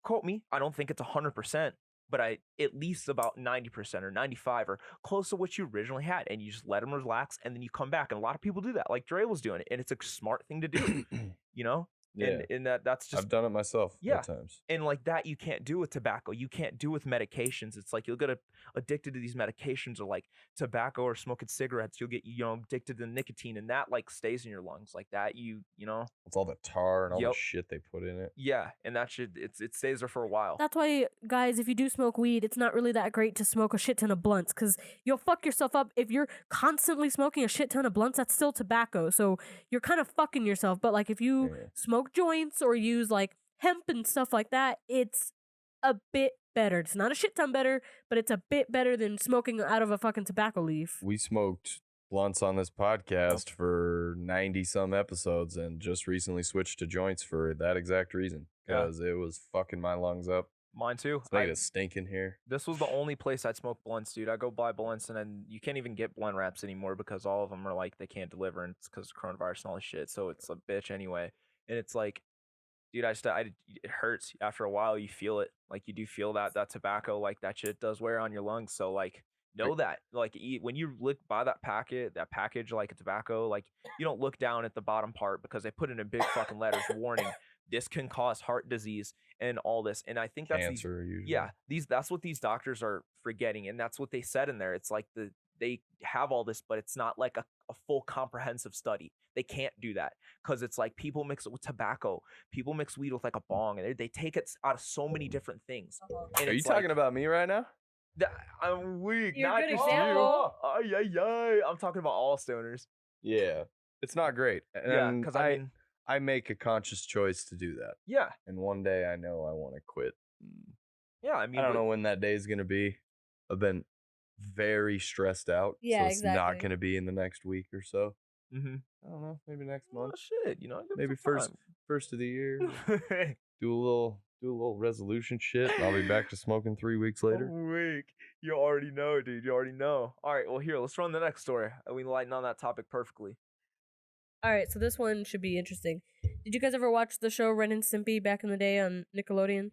quote me. I don't think it's 100%, but I at least about 90% or 95 or close to what you originally had, and you just let them relax, and then you come back. And a lot of people do that, like Dre was doing it, and it's a smart thing to do, you know. Yeah. And that's just I've done it myself at times. and like that you can't do with tobacco. You can't do with medications. It's like you'll get addicted to these medications or like tobacco or smoking cigarettes. You'll get addicted to nicotine, and that like stays in your lungs like that. You know. It's all the tar and all the Yep. shit they put in it. Yeah, and that it stays there for a while. That's why, guys, if you do smoke weed, it's not really that great to smoke a shit ton of blunts because you'll fuck yourself up. If you're constantly smoking a shit ton of blunts, that's still tobacco. So you're kind of fucking yourself. But like if you smoke joints or use like hemp and stuff like that, it's a bit better. It's not a shit ton better, but it's a bit better than smoking out of a fucking tobacco leaf. We smoked blunts on this podcast for 90 some episodes and just recently switched to joints for that exact reason because it was fucking my lungs up. Mine too. It's making it stink in here. This was the only place I'd smoke blunts, dude. I go buy blunts, and then you can't even get blunt wraps anymore because all of them are like they can't deliver, and it's because of coronavirus and all this shit. So it's a bitch anyway. And it's like, dude, it hurts after a while. You feel it, like you do feel that tobacco, like that shit does wear on your lungs. So like, know that, like when you buy that package like a tobacco, like you don't look down at the bottom part because they put it in big fucking letters, warning, this can cause heart disease and all this. And I think that's cancer usually. that's what these doctors are forgetting, and that's what they said in there. It's like they have all this, but it's not like a full comprehensive study. They can't do that because it's like people mix it with tobacco, people mix weed with like a bong, and they take it out of so many different things. And Are you talking about me right now? I'm weak. You're a not good just example. you. I'm talking about all stoners. Yeah. It's not great. Yeah, And because I make a conscious choice to do that. yeah, And one day I know I want to quit. yeah. I mean, I don't know when that day is going to be. I've been very stressed out. Yeah, so it's not exactly. going to be in the next week or so. Mm-hmm. I don't know. Maybe next Oh month. shit, Maybe first of the year. time. do a little resolution shit. I'll be back to smoking 3 weeks later. Week. You already know, dude. You already know. All right. Well, here, let's run the next story. We lighten on that topic perfectly. All right, so this one should be interesting. Did you guys ever watch the show Ren and Stimpy back in the day on Nickelodeon?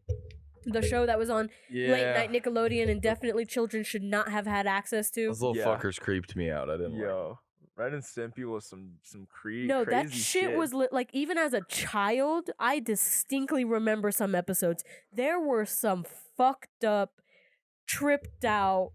The show that was on late night Nickelodeon and definitely children should not have had access to. Those little Yeah. fuckers creeped me out. I didn't like Yo, Ren and Stimpy was some crazy. No, that shit was like even as a child, I distinctly remember some episodes. There were some fucked up, tripped out,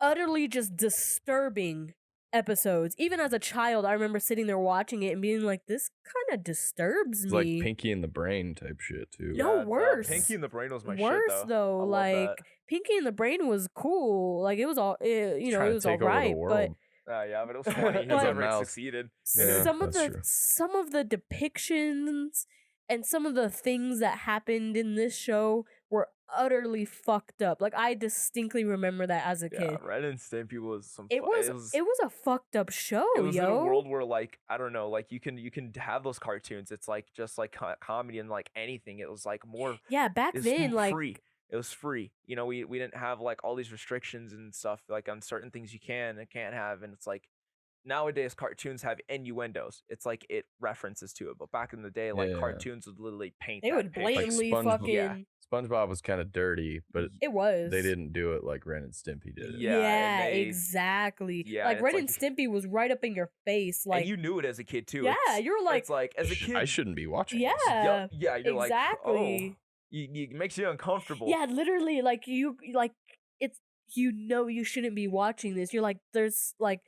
utterly just disturbing episodes. Even as a child, I remember sitting there watching it and being like, "This kind of disturbs It's me." like Pinky and the Brain type shit too. No, worse. Pinky and the Brain was my Worse shit though, I love like that. Pinky and the Brain was cool. Like it was all, it Trying to was all take over the right, but world. Yeah, but it was funny. He But- never Mouse. succeeded. Yeah, some of that's the true. some of the depictions and some of the things that happened in this show were utterly fucked up. Like I distinctly remember that as a kid. Yeah, Ren and Stimpy was some. It was a fucked up show, It was yo. in a world where like I don't know, like you can have those cartoons. It's like just like comedy and like anything. It was like more. Yeah, back It's then, like free. It was free. You know, we didn't have like all these restrictions and stuff like on certain things you can and can't have, and it's like nowadays cartoons have innuendos. It's like it references to it, but back in the day, like Yeah. cartoons would literally paint. they that would picture. blatantly SpongeBob. fucking. Yeah. SpongeBob was kind of dirty, but It was. they didn't do it like Ren and Stimpy did it. Yeah, and they- exactly. Yeah, like it's Ren like- and Stimpy was right up in your face. Like and you knew it as a kid too. yeah, It's- you're like it's like as a kid. I shouldn't be watching yeah, this. Yeah, you're exactly. like, oh, it makes you uncomfortable. Yeah, literally, like you, like it's you know you shouldn't be watching this. You're like, there's like,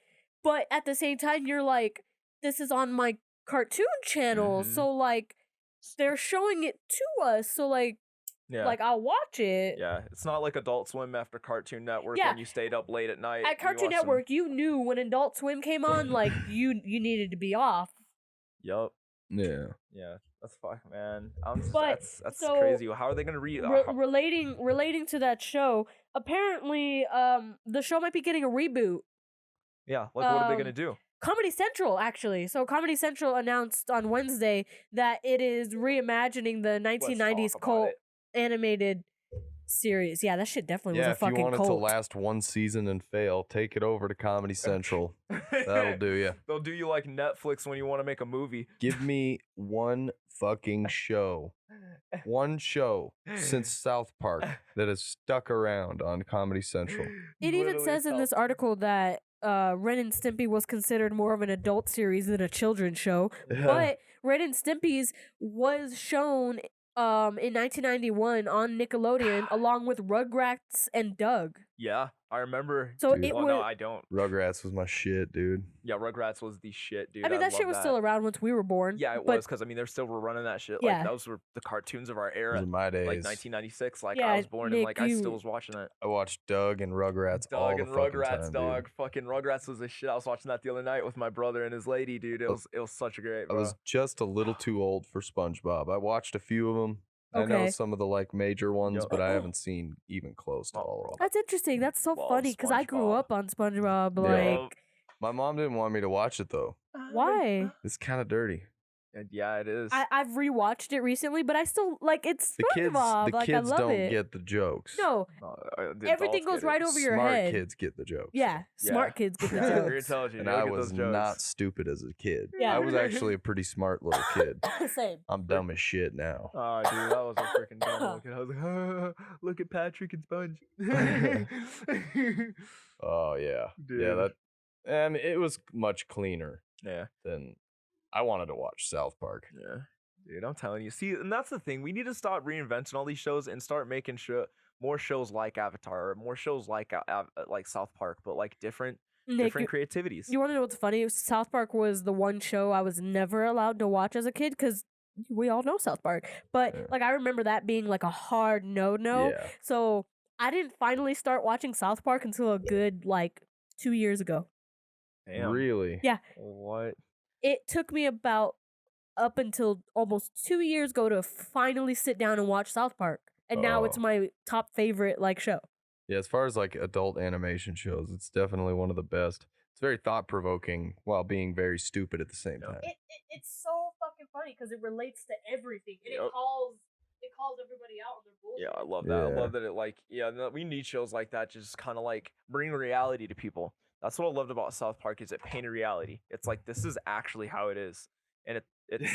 but at the same time, you're like, this is on my cartoon channel, Mhm. so like, they're showing it to us, so like, yeah. like I'll watch it. Yeah, it's not like Adult Swim after Cartoon Network Yeah. when you stayed up late at night. At you Cartoon watched some- Network, you knew when Adult Swim came on, like you needed to be off. Yup. Yeah. Yeah, that's fuck, man. I'm just, But, that's so, crazy. How are they gonna read? Relating to that show, apparently, the show might be getting a reboot. Yeah, like what are they gonna um, do? Comedy Central, actually. So Comedy Central announced on Wednesday that it is reimagining the 1990s talk about cult it. animated series. Yeah, that shit definitely Yeah, was a if you fucking want it to cult. last one season and fail, take it over to Comedy Central. That'll do you. They'll do you like Netflix when you want to make a movie. Give me one fucking show. One show since South Park that has stuck around on Comedy Central. It even Literally says in this article that Ren and Stimpy was considered more of an adult series than a children's show. But Ren and Stimpy's was shown in 1991 on Nickelodeon along with Rugrats and Doug. Yeah, I remember. So Dude. it Well, was. no, I don't. Rugrats was my shit, dude. Yeah, Rugrats was the shit, dude. I mean, that love shit was still around once we were born. Yeah, it but was because I mean, they're still running that shit. Yeah. Like those were the cartoons of our Those era, are my days. like 1996. Like Yeah, I was born and Nick, like I still you- was watching that. I watched Doug and Rugrats all Dog the and fucking Rugrats, time, dog. dude. Fucking Rugrats was the shit. I was watching that the other night with my brother and his lady, dude. It was such a great. I was just a little too old for SpongeBob. I watched a few of them. I know Okay. some of the like major ones, Yup. but I haven't seen even close to Oh, all of bro. them. That's interesting. That's so Love funny because I grew SpongeBob. up on SpongeBob. Yeah. Like, My mom didn't want me to watch it though. why? It's kind of dirty. Yeah, it is. I've rewatched it recently, but I still like it's The kids, SpongeBob. the like kids I love don't it. get the jokes. No, The everything adults goes get right it. over your Smart head. kids get the jokes. Yeah, smart Yeah. kids get the Yeah, very jokes. intelligent. And You'll I get was those jokes. not stupid as a kid. Yeah. I was actually a pretty smart little kid. Same. I'm dumb as shit now. Oh, dude, that was a freaking dumb look. And I was like, look at Patrick and Sponge. Oh yeah, Dude. yeah. That, and it was much cleaner yeah, than I wanted to watch South Park. yeah, dude. I'm telling you. See, and that's the thing. We need to stop reinventing all these shows and start making more shows like Avatar, or more shows like South Park, but like different Nick, creativities. you want to know what's funny? South Park was the one show I was never allowed to watch as a kid because we all know South Park. But Yeah. like I remember that being like a hard no. Yeah. So I didn't finally start watching South Park until a good like 2 years ago. Damn. Really? Yeah. What? It took me about up until almost 2 years ago to finally sit down and watch South Park. And now it's Oh. my top favorite like show. Yeah, as far as like adult animation shows, it's definitely one of the best. It's very thought provoking while being very stupid at the same Yeah. time. It's so fucking funny because it relates to everything and Yep. it calls everybody out on their bullshit. Yeah, I love that. I Yeah. love that it like we need shows like that just kind of like bring reality to people. That's what I loved about South Park is it painted reality. It's like this is actually how it is, and it's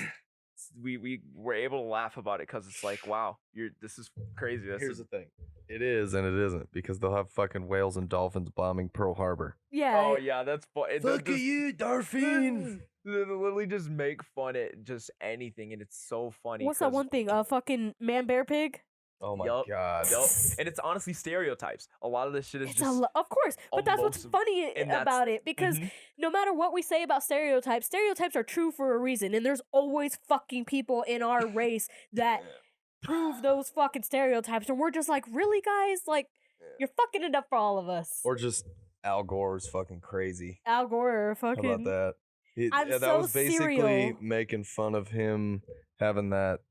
we were able to laugh about it because it's like wow, this is crazy. This Here's is the thing. It is and it isn't because they'll have fucking whales and dolphins bombing Pearl Harbor. Yeah. oh yeah, that's fun. you, Dolphin! They literally just make fun at just anything, and it's so funny. What's that 'cause- one thing? Fucking Man Bear Pig. Oh my Yup, god. Yup. And it's honestly stereotypes. A lot of this shit is It's just of course, but that's what's almost- funny and that's- about it because Mhm. no matter what we say about stereotypes, stereotypes are true for a reason, and there's always fucking people in our race that prove those fucking stereotypes, and we're just like, really, guys? Like, you're fucking it up for all of us. Or just Al Gore's fucking crazy. Al Gore, or How fucking. about that? I'm that so was basically serial. making fun of him having that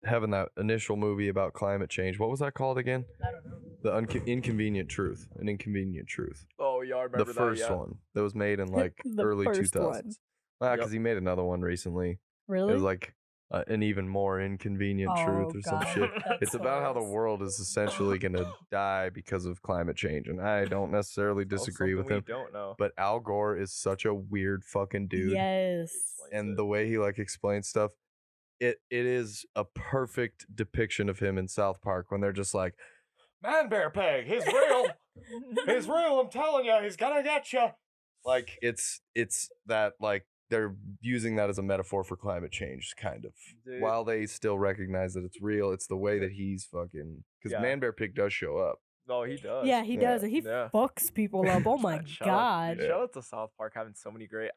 having that initial movie about climate change. What was that called again? I don't know. The Inconvenient Truth. An Inconvenient Truth. Oh, yeah, I remember The first one that was made in like The early first 2000s. one. Well, Yep. because he made another one recently. It Really? was like an even more inconvenient truth or some God, shit. that's It's about how the hilarious. world is essentially going to die because of climate change. And I don't necessarily disagree with him. We don't know. But Al Gore is such a weird fucking dude. Yes. And the way he like explains stuff, it is a perfect depiction of him in South Park when they're just like, Man Bear Peg, he's real. He's real, I'm telling you, he's gonna get you. Like it's that like they're using that as a metaphor for climate change, kind of. Dude. While they still recognize that it's real, it's the way that he's fucking because Yeah. Man Bear Pig does show up. No, he does. Yeah, he does, and he Yeah. fucks people up. Oh my Man, shout out- god. dude, shout out to South Park having so many great.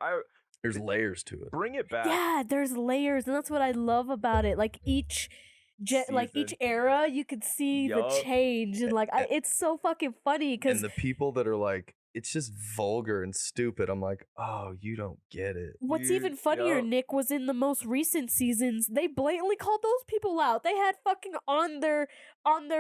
There's layers to it. Bring it back. Yeah, there's layers, and that's what I love about it. Like each each Season. era, you could see the Yup. change, and like it's so fucking funny because And the people that are like, it's just vulgar and stupid. I'm like, oh, you don't get it. what's You- even funnier, yup. Nick, was in the most recent seasons. They blatantly called those people out. They had fucking on their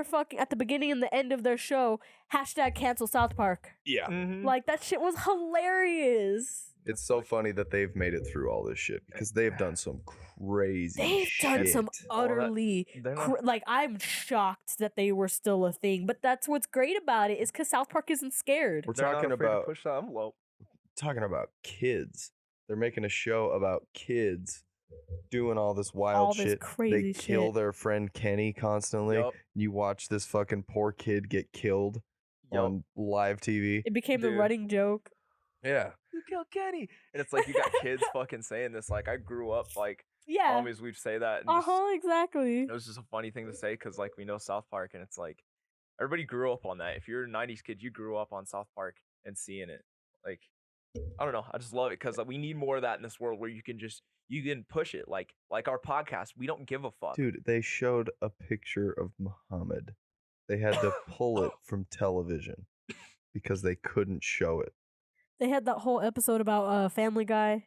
fucking at the beginning and the end of their show #cancel South Park. Yeah. Mhm. Like that shit was hilarious. It's so funny that they've made it through all this shit because they've done some crazy They've done some shit. utterly they're not- like I'm shocked that they were still a thing. But that's what's great about it is because South Park isn't scared. We're They're not talking afraid to about push the envelope. kids. They're making a show about kids doing all this wild All this shit. crazy They kill shit. their friend Kenny constantly. Yup. You watch this fucking poor kid get killed Yup. on live TV. It became the Dude. running joke. Yeah. You killed Kenny, and it's like you got kids fucking saying this. Like I grew up like Yeah. homies, we'd say that. And just- Exactly. it was just a funny thing to say because like we know South Park, and it's like everybody grew up on that. If you're a '90s kid, you grew up on South Park and seeing it. Like I don't know, I just love it because we need more of that in this world where you can push it. Like our podcast, we don't give a fuck. Dude, they showed a picture of Muhammad. They had to pull it from television because they couldn't show it. They had that whole episode about Family Guy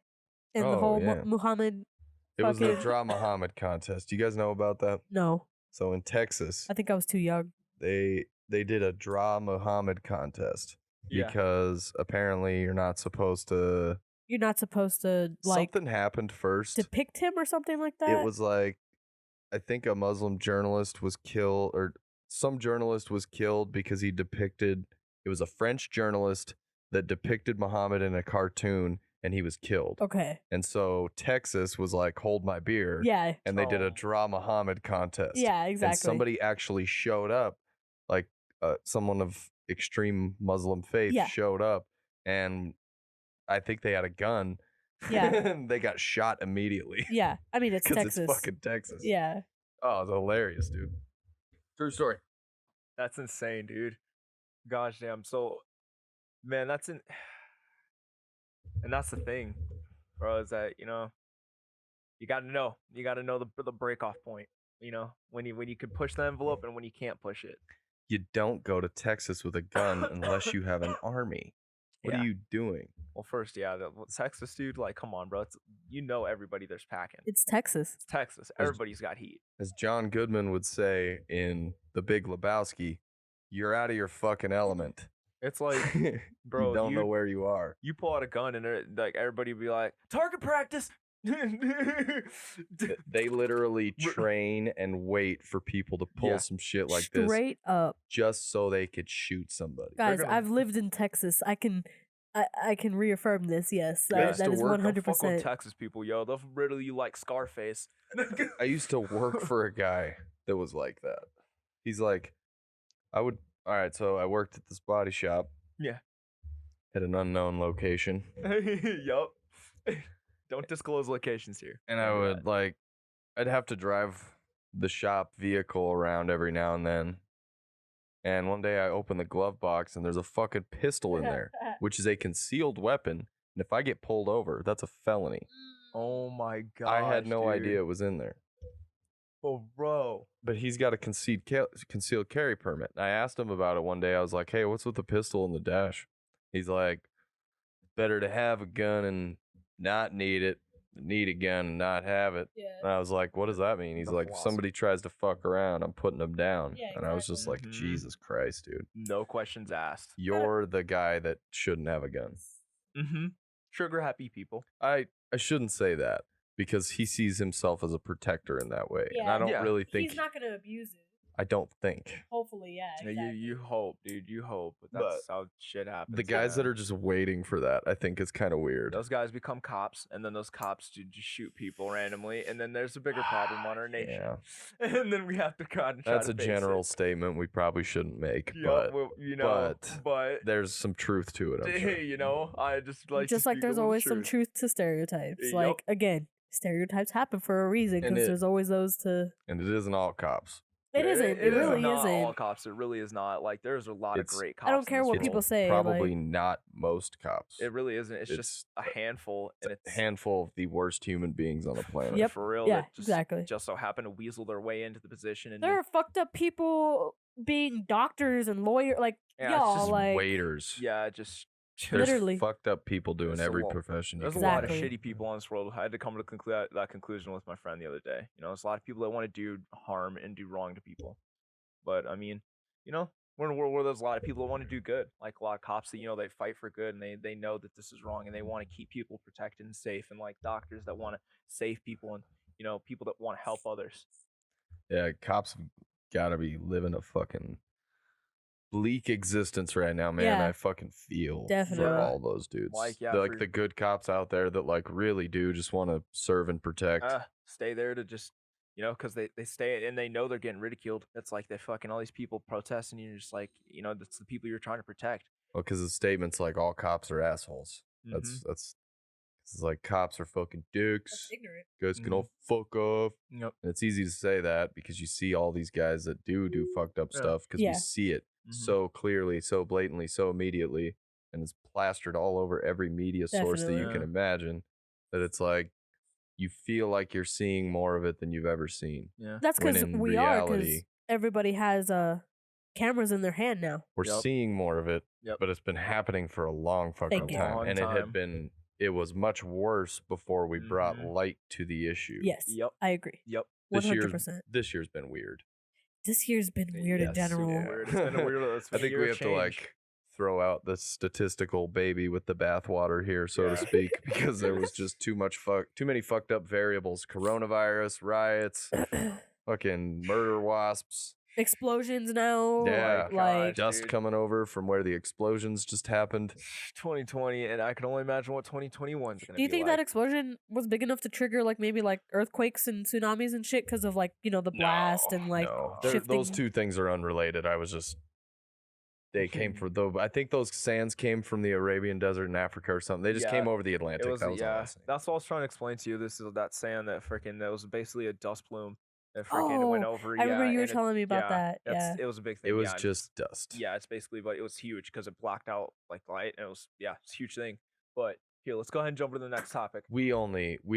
and the Oh, whole yeah. Muhammad. It was the Fucking- Draw Muhammad contest. You guys know about that? No, So in Texas, I think I was too young. they did a Draw Muhammad contest Yeah. because apparently you're not supposed to. You're not supposed to like Something happened first. depict him or something like that. It was like, I think a Muslim journalist was killed, or some journalist was killed because he depicted. It was a French journalist that depicted Muhammad in a cartoon, and he was killed. okay. And so Texas was like, "Hold my beer," Yeah. and they did Oh. a Draw Muhammad contest. Yeah. Exactly. And somebody actually showed up, like someone of extreme Muslim faith Yeah. showed up, and I think they had a gun. Yeah. and they got shot immediately Yeah. I mean, it's because Texas. it's fucking Texas. Yeah. Oh, it's hilarious, dude. True story. That's insane, dude. Gosh damn. So, man, and that's the thing, bro. Is that you got to know the break off point. When you can push the envelope and when you can't push it. You don't go to Texas with a gun unless you have an army. What Yeah. are you doing? Well, first, yeah, Texas, dude. Like, come on, bro. It's everybody there's packing. It's Texas. It's Texas. Everybody's got heat. As John Goodman would say in The Big Lebowski, you're out of your fucking element. It's like, bro, you don't know where you are. you pull out a gun and like everybody be like, target practice. They literally train and wait for people to pull Yeah. some shit like this Straight up, just so they could shoot somebody. guys. gonna- I've lived in Texas. I can reaffirm this. Yes, Yeah, I used that to is work- one don't hundred Fuck with percent. Texas people, yo. They'll riddle you like Scarface. I used to work for a guy that was like that. He's like, all right, so I worked at this body shop. Yeah. At an unknown location. Yup. Don't disclose locations here. And I Remember would like, I'd have to drive the shop vehicle around every now and then. And one day I open the glove box and there's a fucking pistol in there, which is a concealed weapon. And if I get pulled over, that's a felony. that. Oh my god. I had no idea it was in there. Oh, bro. But he's got a concealed carry permit. I asked him about it one day. I was like, hey, what's with the pistol in the dash? He's like, better to have a gun and not need it. need a gun and not have it. Yeah. And I was like, what does that mean? He's The like, if somebody tries to fuck around, I'm putting them down. Yeah, And I was just like, exactly. Jesus Christ, dude. No questions asked. You're the guy that shouldn't have a gun. Mm-hmm. Trigger happy people. I shouldn't say that because he sees himself as a protector in that way. And I Yeah. don't Yeah. really think, He's not gonna abuse it. I don't think. Hopefully, yeah. Yeah, Exactly. You hope, dude. You hope. But that's how shit happens. The guys that man. are just waiting for that, I think is kind of weird. Those guys become cops, and then those cops just shoot people randomly, and then there's a bigger problem on our nation. Yeah. And then we have to try That's to a face general it. statement we probably shouldn't make, Yeah, but well, you know, but there's some truth to it, I'm sure. hey, you know, I just like Just to like speak there's a little always some truth to stereotypes. Yup. Like again, stereotypes happen for a reason And because it- there's always those to. And it isn't all cops. It isn't. It is really not all isn't. cops. It really is not. Like there's a lot of It's- great cops. I don't in care this what world. people say. Probably like, not most cops. It really isn't. It's It's just a handful, and it's a handful of the worst human beings on the planet. Yep. for real. Yeah, that just, exactly. Just so happen to weasel their way into the position, and there are fucked up people being doctors and lawyers. Like Yeah, it's y'all, Just like waiters. yeah, just There's Literally. fucked up people doing There's a every lot- profession. you There's a can lot of imagine. Exactly. shitty people in this world. I had to come to that conclusion with my friend the other day. You know, there's a lot of people that want to do harm and do wrong to people. But I mean, you know, we're in a world where there's a lot of people that want to do good. Like a lot of cops that, you know, they fight for good and they know that this is wrong and they want to keep people protected and safe. And like doctors that want to save people and, you know, people that want to help others. Yeah, cops have got to be living a fucking bleak existence right now, man. Yeah. I fucking feel Definitely. for all those dudes. Like, yeah, Like for- the good cops out there that like really do just want to serve and protect. Stay there to just, you know, because they stay and they know they're getting ridiculed. It's like they fucking all these people protesting. And you're just like, you know, that's the people you're trying to protect. Well, because the statements like all cops are assholes. Mhm. That's it's like cops are fucking dicks. ignorant. Guys can all fuck off. Yep. And it's easy to say that because you see all these guys that do fucked up Yeah. stuff because Yeah. we see it Mhm. so clearly, so blatantly, so immediately, and it's plastered all over every media source that you Definitely. can imagine. That it's like you feel like you're seeing more of it than you've ever seen. Yeah. That's When because in we are. Because reality- everybody has cameras in their hand now. We're Yep. seeing more of it, Yep. but it's been happening for a long fucking Thank you. time, Long and it time. had been. It was much worse before we brought Mhm. light to the issue. Yes. Yep. I agree. Yep. This year's 100%. this year's been weird. This year's been weird in Yes, super general. weird. It's been a weird. It's I been a think year we of have to change. like throw out the statistical baby with the bathwater here, so to Yeah. speak, because there was just too many fucked up variables: coronavirus, riots, fucking murder wasps, Explosions now. Yeah. Like dust dude. coming over from where the explosions just happened. 2020, and I can only imagine what 2021 is going to be. do you think like. that explosion was big enough to trigger like maybe like earthquakes and tsunamis and shit because of like, you know, the blast and like No, shifting? those two things are unrelated. I was just. They came from though. I think those sands came from the Arabian Desert in Africa or something. They just Yeah, came over the Atlantic. It was, that was all I yeah, was saying. that's what I was trying to explain to you. This is that sand that was basically a dust plume that freaking went Oh, over. I remember yeah, you were and it- telling me about yeah, that. that's- Yeah. It was a big thing. It was yeah, just dust. Yeah, it's basically, but it was huge because it blocked out like light, and it was it's a huge thing. But here, let's go ahead and jump to the next topic. We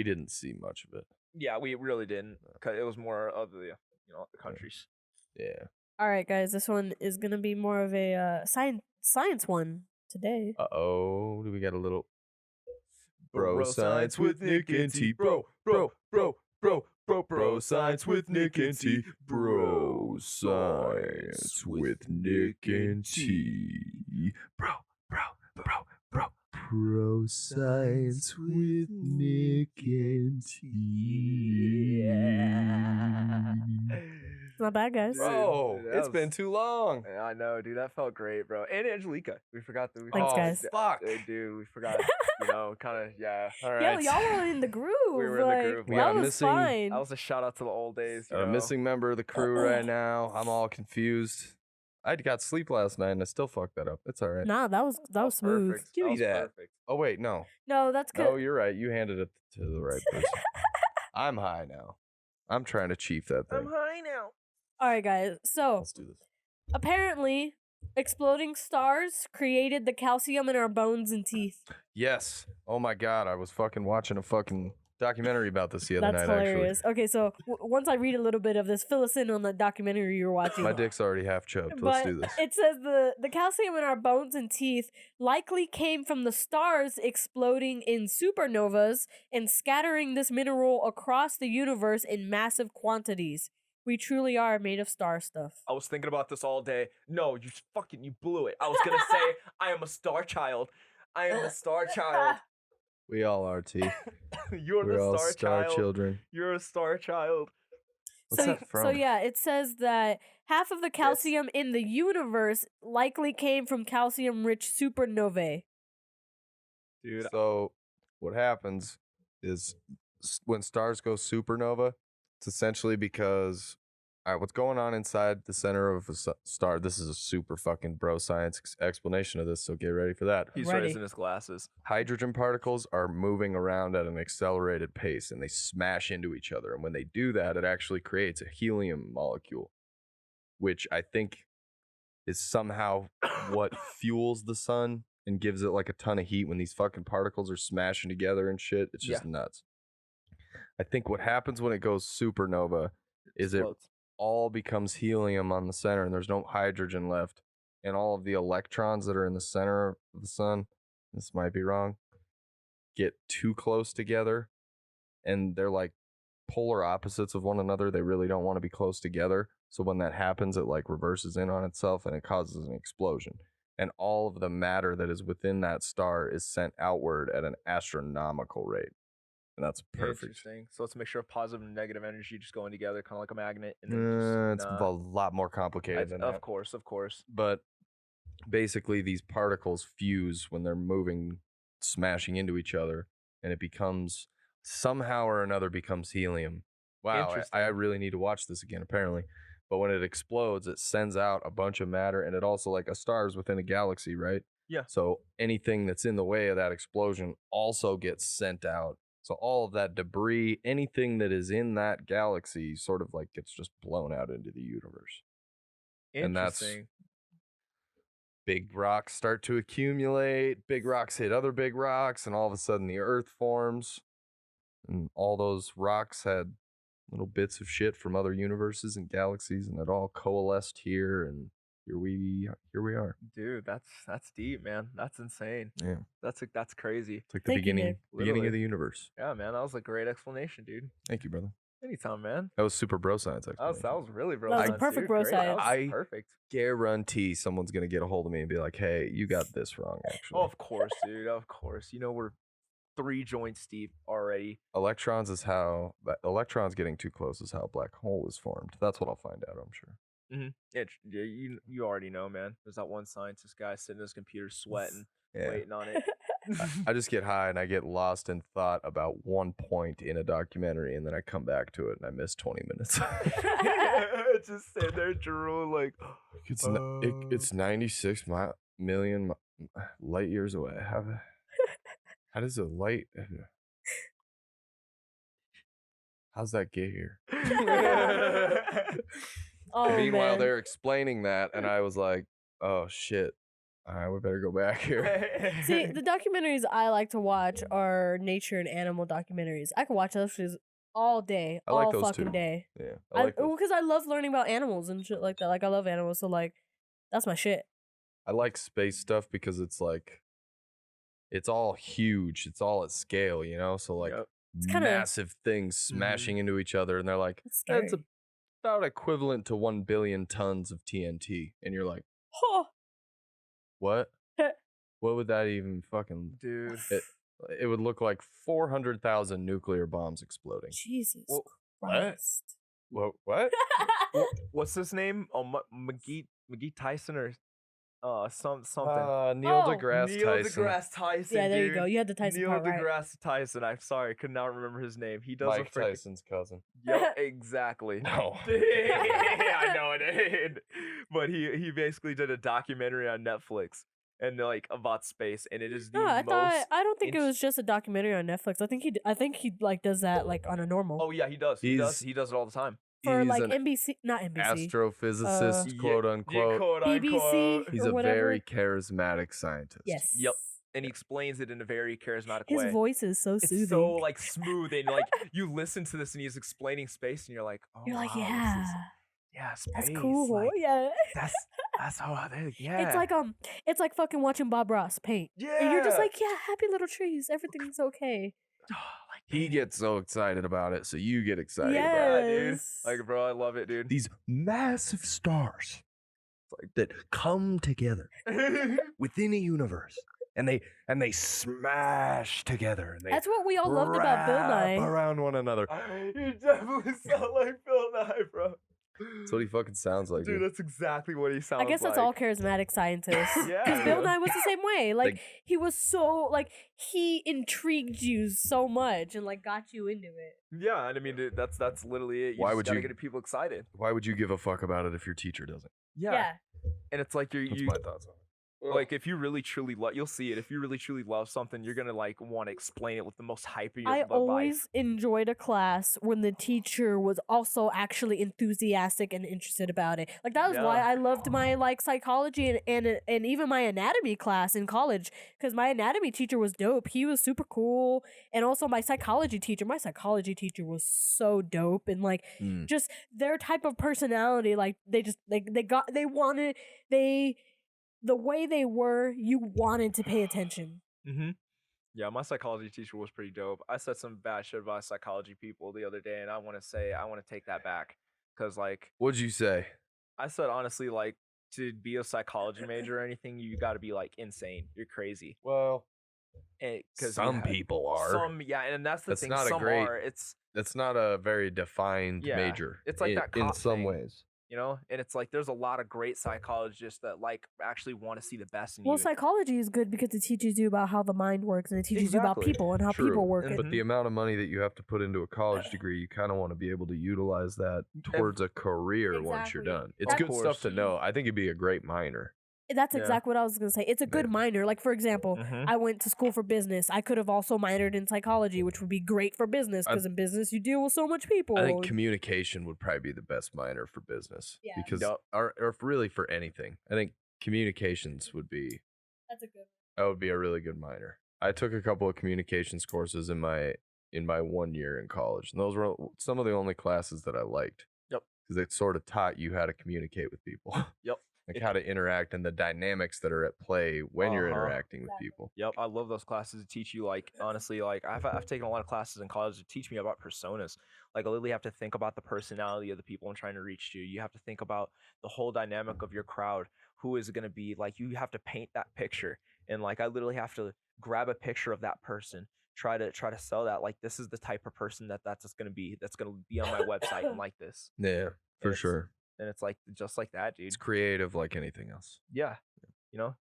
didn't see much of it. Yeah, we really didn't. 'Cause it was more of the the countries. Yeah. All right, guys. This one is gonna be more of a science one today. Uh-oh. Do we got a little Bro science with Nick and T. Bro science with Nick and T. Bro science with Nick and T. Bro science with Nick and T. It's not bad, guys. Bro, Dude, it's been too long. I know, dude. That felt great, bro. And Angelica, we forgot that. Thanks, guys. Fuck. Dude, we forgot. Kind of, yeah. All Yo, right. y'all were in the groove. We were in the like, groove. That We are was missing- fine. That was a shout out to the old days. You A know? missing member of the crew right now. I'm all confused. I got sleep last night and I still fucked that up. It's all right. Nah, that was smooth. Perfect. Give me was that. Perfect. Oh wait, no. No, that's good. No, you're right. You handed it to the right person. I'm high now. I'm trying to chief that thing. high now. All right, guys. So Let's do this. apparently, exploding stars created the calcium in our bones and teeth. Yes. Oh my god, I was fucking watching a fucking documentary about this the other That's night, hilarious. Okay, so once I read a little bit of this, fill us in on the documentary you're watching. actually. My dick's already half choked. Let's do this. It says the calcium in our bones and teeth likely came from the stars exploding in supernovas and scattering this mineral across the universe in massive quantities. We truly are made of star stuff. I was thinking about this all day. No, you blew it. I was gonna say I am a star child. I am the star child. We all are, T. You're We're the all star star child. children. You're a star child. What's that from? So yeah, it says that half of the calcium in the universe likely came from calcium-rich supernovae. Dude, So what happens is when stars go supernova, it's essentially because, all right, what's going on inside the center of a star? This is a super fucking bro science explanation of this, so get ready for that. he's Ready. raising his glasses. Hydrogen particles are moving around at an accelerated pace and they smash into each other. And when they do that, it actually creates a helium molecule, which I think is somehow what fuels the sun and gives it like a ton of heat when these fucking particles are smashing together and shit. It's just nuts. I think what happens when it goes supernova is it Explodes. all becomes helium on the center and there's no hydrogen left. And all of the electrons that are in the center of the sun, this might be wrong, get too close together and they're like polar opposites of one another. They really don't want to be close together. So when that happens, it like reverses in on itself and it causes an explosion. And all of the matter that is within that star is sent outward at an astronomical rate. And that's perfect. Interesting. So let's make sure positive and negative energy just going together, kind of like a magnet. And then It's a lot more complicated than of that. course. But basically, these particles fuse when they're moving, smashing into each other, and it becomes somehow or another becomes helium. Wow, Interesting. I really need to watch this again, apparently. But when it explodes, it sends out a bunch of matter, and it also, like, a star is within a galaxy, right? Yeah. So anything that's in the way of that explosion also gets sent out. So all of that debris, anything that is in that galaxy sort of like gets just blown out into the universe. And that's Interesting. big rocks start to accumulate, big rocks hit other big rocks, and all of a sudden the earth forms. And all those rocks had little bits of shit from other universes and galaxies, and it all coalesced here, and here we are. Dude, that's deep, man. That's insane. Yeah. That's crazy. It's like the Thank you, beginning Nick. beginning of Literally. the universe. Yeah, man. That was a great explanation, dude. Thank you, brother. Anytime, man. That was super bro science That explanation. was really bro That was science, perfect dude. bro Great. That was science. I- perfect. Guarantee someone's gonna get a hold of me and be like, "Hey, you got this wrong." Actually, Oh, of course, dude. Of course. You know we're 3 joints deep already. electrons electrons getting too close is how a black hole is formed. That's what I'll find out, I'm sure. Yeah, you already know, man. There's that one scientist guy sitting at his computer sweating, Yeah. waiting on it. I just get high and I get lost in thought about one point in a documentary, and then I come back to it and I miss 20 minutes. Just sit there, drool, like It's 96 million light years away. How does a light? How's that get here? Oh, Meanwhile, man. they're explaining that, and I was like, "Oh shit! All right, we better go back here." See, the documentaries I like to watch are nature and animal documentaries. I can watch those shows all day, I like all those fucking too. day. Yeah, I like those. Because I love learning about animals and shit like that. Like I love animals, so like that's my shit. I like space stuff because it's like, it's all huge. It's all at scale, you know. So like, Yep. It's kinda- massive things smashing into each other, and they're like, It's "That's scary. about equivalent to 1 billion tons of TNT," and you're like, Oh, "What? What would that even fucking?" dude. It would look like 400,000 nuclear bombs exploding. Jesus Well, Christ. What? What's his name? Oh, McGee Tyson or something. Neil Oh. deGrasse Neil Tyson. deGrasse Tyson. Yeah, there you dude. go. You had the Tyson Neil part right. deGrasse Tyson. I'm sorry, I could not remember his name. He does Mike a freaking. Tyson's cousin. Yep, exactly. No. I know it. But he basically did a documentary on Netflix and like about space, and it is the No, I don't think it int- was just a documentary on Netflix. I think he like does that like on a normal. Oh yeah, he does. He does it all the time. For He's like an NBC, not NBC. astrophysicist, Yeah, quote yeah, unquote. quote BBC. unquote. He's or a whatever. very charismatic scientist. Yes. Yep. and he explains it in a very charismatic His way. voice is so It's soothing. so like smooth, and like you listen to this, and he's explaining space, and you're like, oh You're like, wow, yeah, this is space. that's cool. Like, Yeah. that's how yeah. It's like fucking watching Bob Ross paint. And you're just Yeah. like, yeah, happy little trees. Everything's okay. like He gets so excited about it, so you get excited about yeah, it. dude. Yes. Like, bro, I love it, dude. These massive stars that come together within a universe, and they smash together, and they That's what we all loved about Bill wrap Nye. around one another. You definitely sound like Bill Nye, bro. That's what he fucking sounds like, Dude, dude. that's exactly what he sounds I like. guess that's all charismatic scientists. Yeah, Because Bill dude. Nye was the same way. Like, Like- he was so, like, he intrigued you so much and, like, got you into it. Yeah, and I mean, dude, that's literally it. You Why just would gotta you- get people excited. Why would you give a fuck about it if your teacher doesn't? Yeah. And it's like That's you my thoughts on it. like if you really truly love, you'll see it. If you really truly love something, you're gonna like want to explain it with the most hype of your I life. always enjoyed a class when the teacher was also actually enthusiastic and interested about it. Like that was why Yeah. I loved my like psychology and even my anatomy class in college because my anatomy teacher was dope. He was super cool, and also my psychology teacher. My psychology teacher was so dope and like Mm. just their type of personality. Like they just the way they were. You wanted to pay attention. Mm-hmm. Yeah, my psychology teacher was pretty dope. I said some bad shit about psychology people the other day, and I want to take that back because like What'd you say? I said honestly, like to be a psychology major or anything, you got to be like insane. You're crazy. Well, Because some people are. Some yeah, and that's the That's thing. not a Some great- are. It's That's not a very defined Yeah, major. it's like that in cop some thing. ways. you know, and it's like there's a lot of great psychologists that like actually want to see the best in Well, you. psychology is good because it teaches you about how the mind works and it teaches you about Exactly. people and how True. people work. And- But the amount of money that you have to put into a college degree, you kind of want to be able to utilize that towards a career once you're Exactly. done. It's Of good course. stuff to know. I think it'd be a great minor. That's Yeah. exactly what I was going to say. It's a good Yeah. minor. Like, for example, Mhm. I went to school for business. I could have also minored in psychology, which would be great for business I- because in business you deal with so much people. I think communication would probably be the best minor for business. Yeah. Because, Yup. or really for anything. I think communications would be, That's a good that would be a really good minor. I took a couple of communications courses in my 1 year in college, and those were some of the only classes that I liked. Yep. Because it sort of taught you how to communicate with people. Yep. Like It- how to interact and the dynamics that are at play when you're Uh-huh. interacting with Exactly. people. Yep, I love those classes to teach you. Like honestly, like I've taken a lot of classes in college to teach me about personas. Like I literally have to think about the personality of the people I'm trying to reach to. You have to think about the whole dynamic of your crowd. Who is it going to be? Like you have to paint that picture, and like I literally have to grab a picture of that person, try to sell that. Like this is the type of person that's going to be on my website and like this. Yeah, for It's- sure. And it's like just like that, dude. It's creative like anything else. Yeah, you know.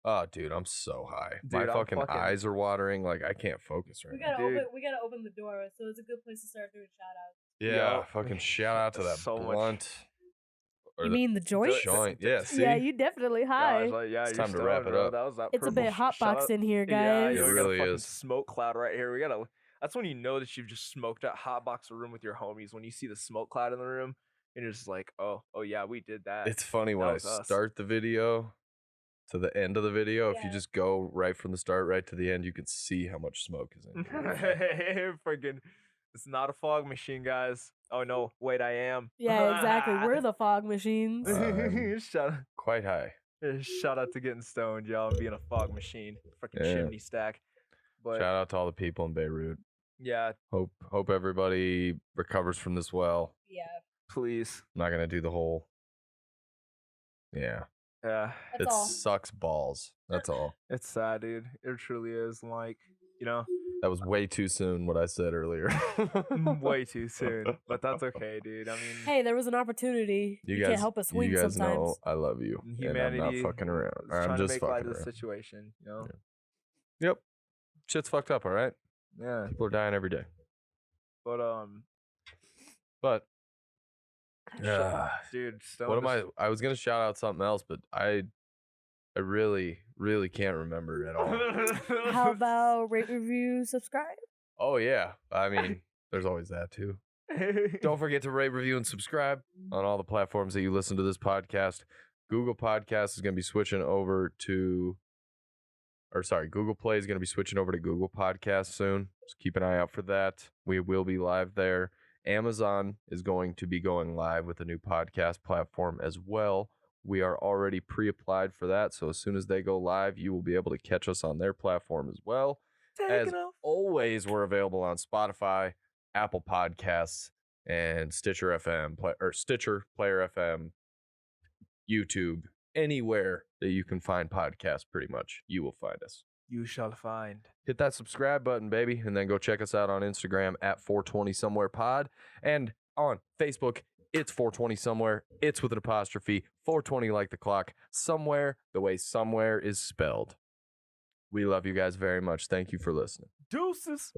Oh, dude, I'm so high. Dude, My I'm fucking fucking- eyes are watering. Like I can't focus right now. Dude. we gotta open the door, so it's a good place to start doing shout outs. Yeah, Yup. fucking shout out to that So much- blunt. Or You the mean the joint? joint? Yeah, see? Yeah, you definitely high. Gosh, like, yeah, It's you're time to wrap stoned, it bro. up. That was that It's a purple bit shout hotboxed out- in here, Yeah, guys. yo, It we got a really fucking is. smoke cloud right here. That's when you know that you've just smoked at hotbox a room with your homies. When you see the smoke cloud in the room, and you're just like, oh yeah, we did that. It's funny when That I was us. start the video to the end of the video. If you Yeah. just go right from the start right to the end, you can see how much smoke is in here. Friggin', it's not a fog machine, guys. Oh no, wait, I am. Yeah, exactly. We're the fog machines. shout Quite high. shout out to getting stoned, y'all, and being a fog machine, freaking Yeah. chimney stack. But Shout out to all the people in Beirut. yeah, Hope everybody recovers from this well. Yeah, please, I'm not gonna do the whole. Yeah, yeah. that's it all. sucks balls. That's all. It's sad, dude. It truly is. Like, you know, That was way too soon. What I said earlier. way too soon. But that's okay, dude. I mean, Hey, there was an opportunity. You, guys, can't help but swing you guys sometimes. know I love you, and I'm not Humanity fucking around. is Or I'm trying just to make light fucking of the around. situation, you know? Yep, shit's fucked up. All right, Yeah. people are dying every day. But But dude, what am I was gonna shout out something else, but I really can't remember at all. How about rate, review, subscribe? Oh yeah, I mean, there's always that too. Don't forget to rate, review, and subscribe on all the platforms that you listen to this podcast. Google Podcast is going to be switching over to Google Play is going to be switching over to Google Podcasts soon. So keep an eye out for that. We will be live there. Amazon is going to be going live with a new podcast platform as well. We are already pre-applied for that. So as soon as they go live, you will be able to catch us on their platform as well. As always, we're available on Spotify, Apple Podcasts, and Stitcher FM, Stitcher, Player FM, YouTube, anywhere that you can find podcasts, pretty much, you will find us. You shall find. Hit that subscribe button, baby, and then go check us out on Instagram at 420 Somewhere Pod, and on Facebook, it's 420 Somewhere. It's with an apostrophe, 420 like the clock, somewhere the way somewhere is spelled. We love you guys very much. Thank you for listening. Deuces.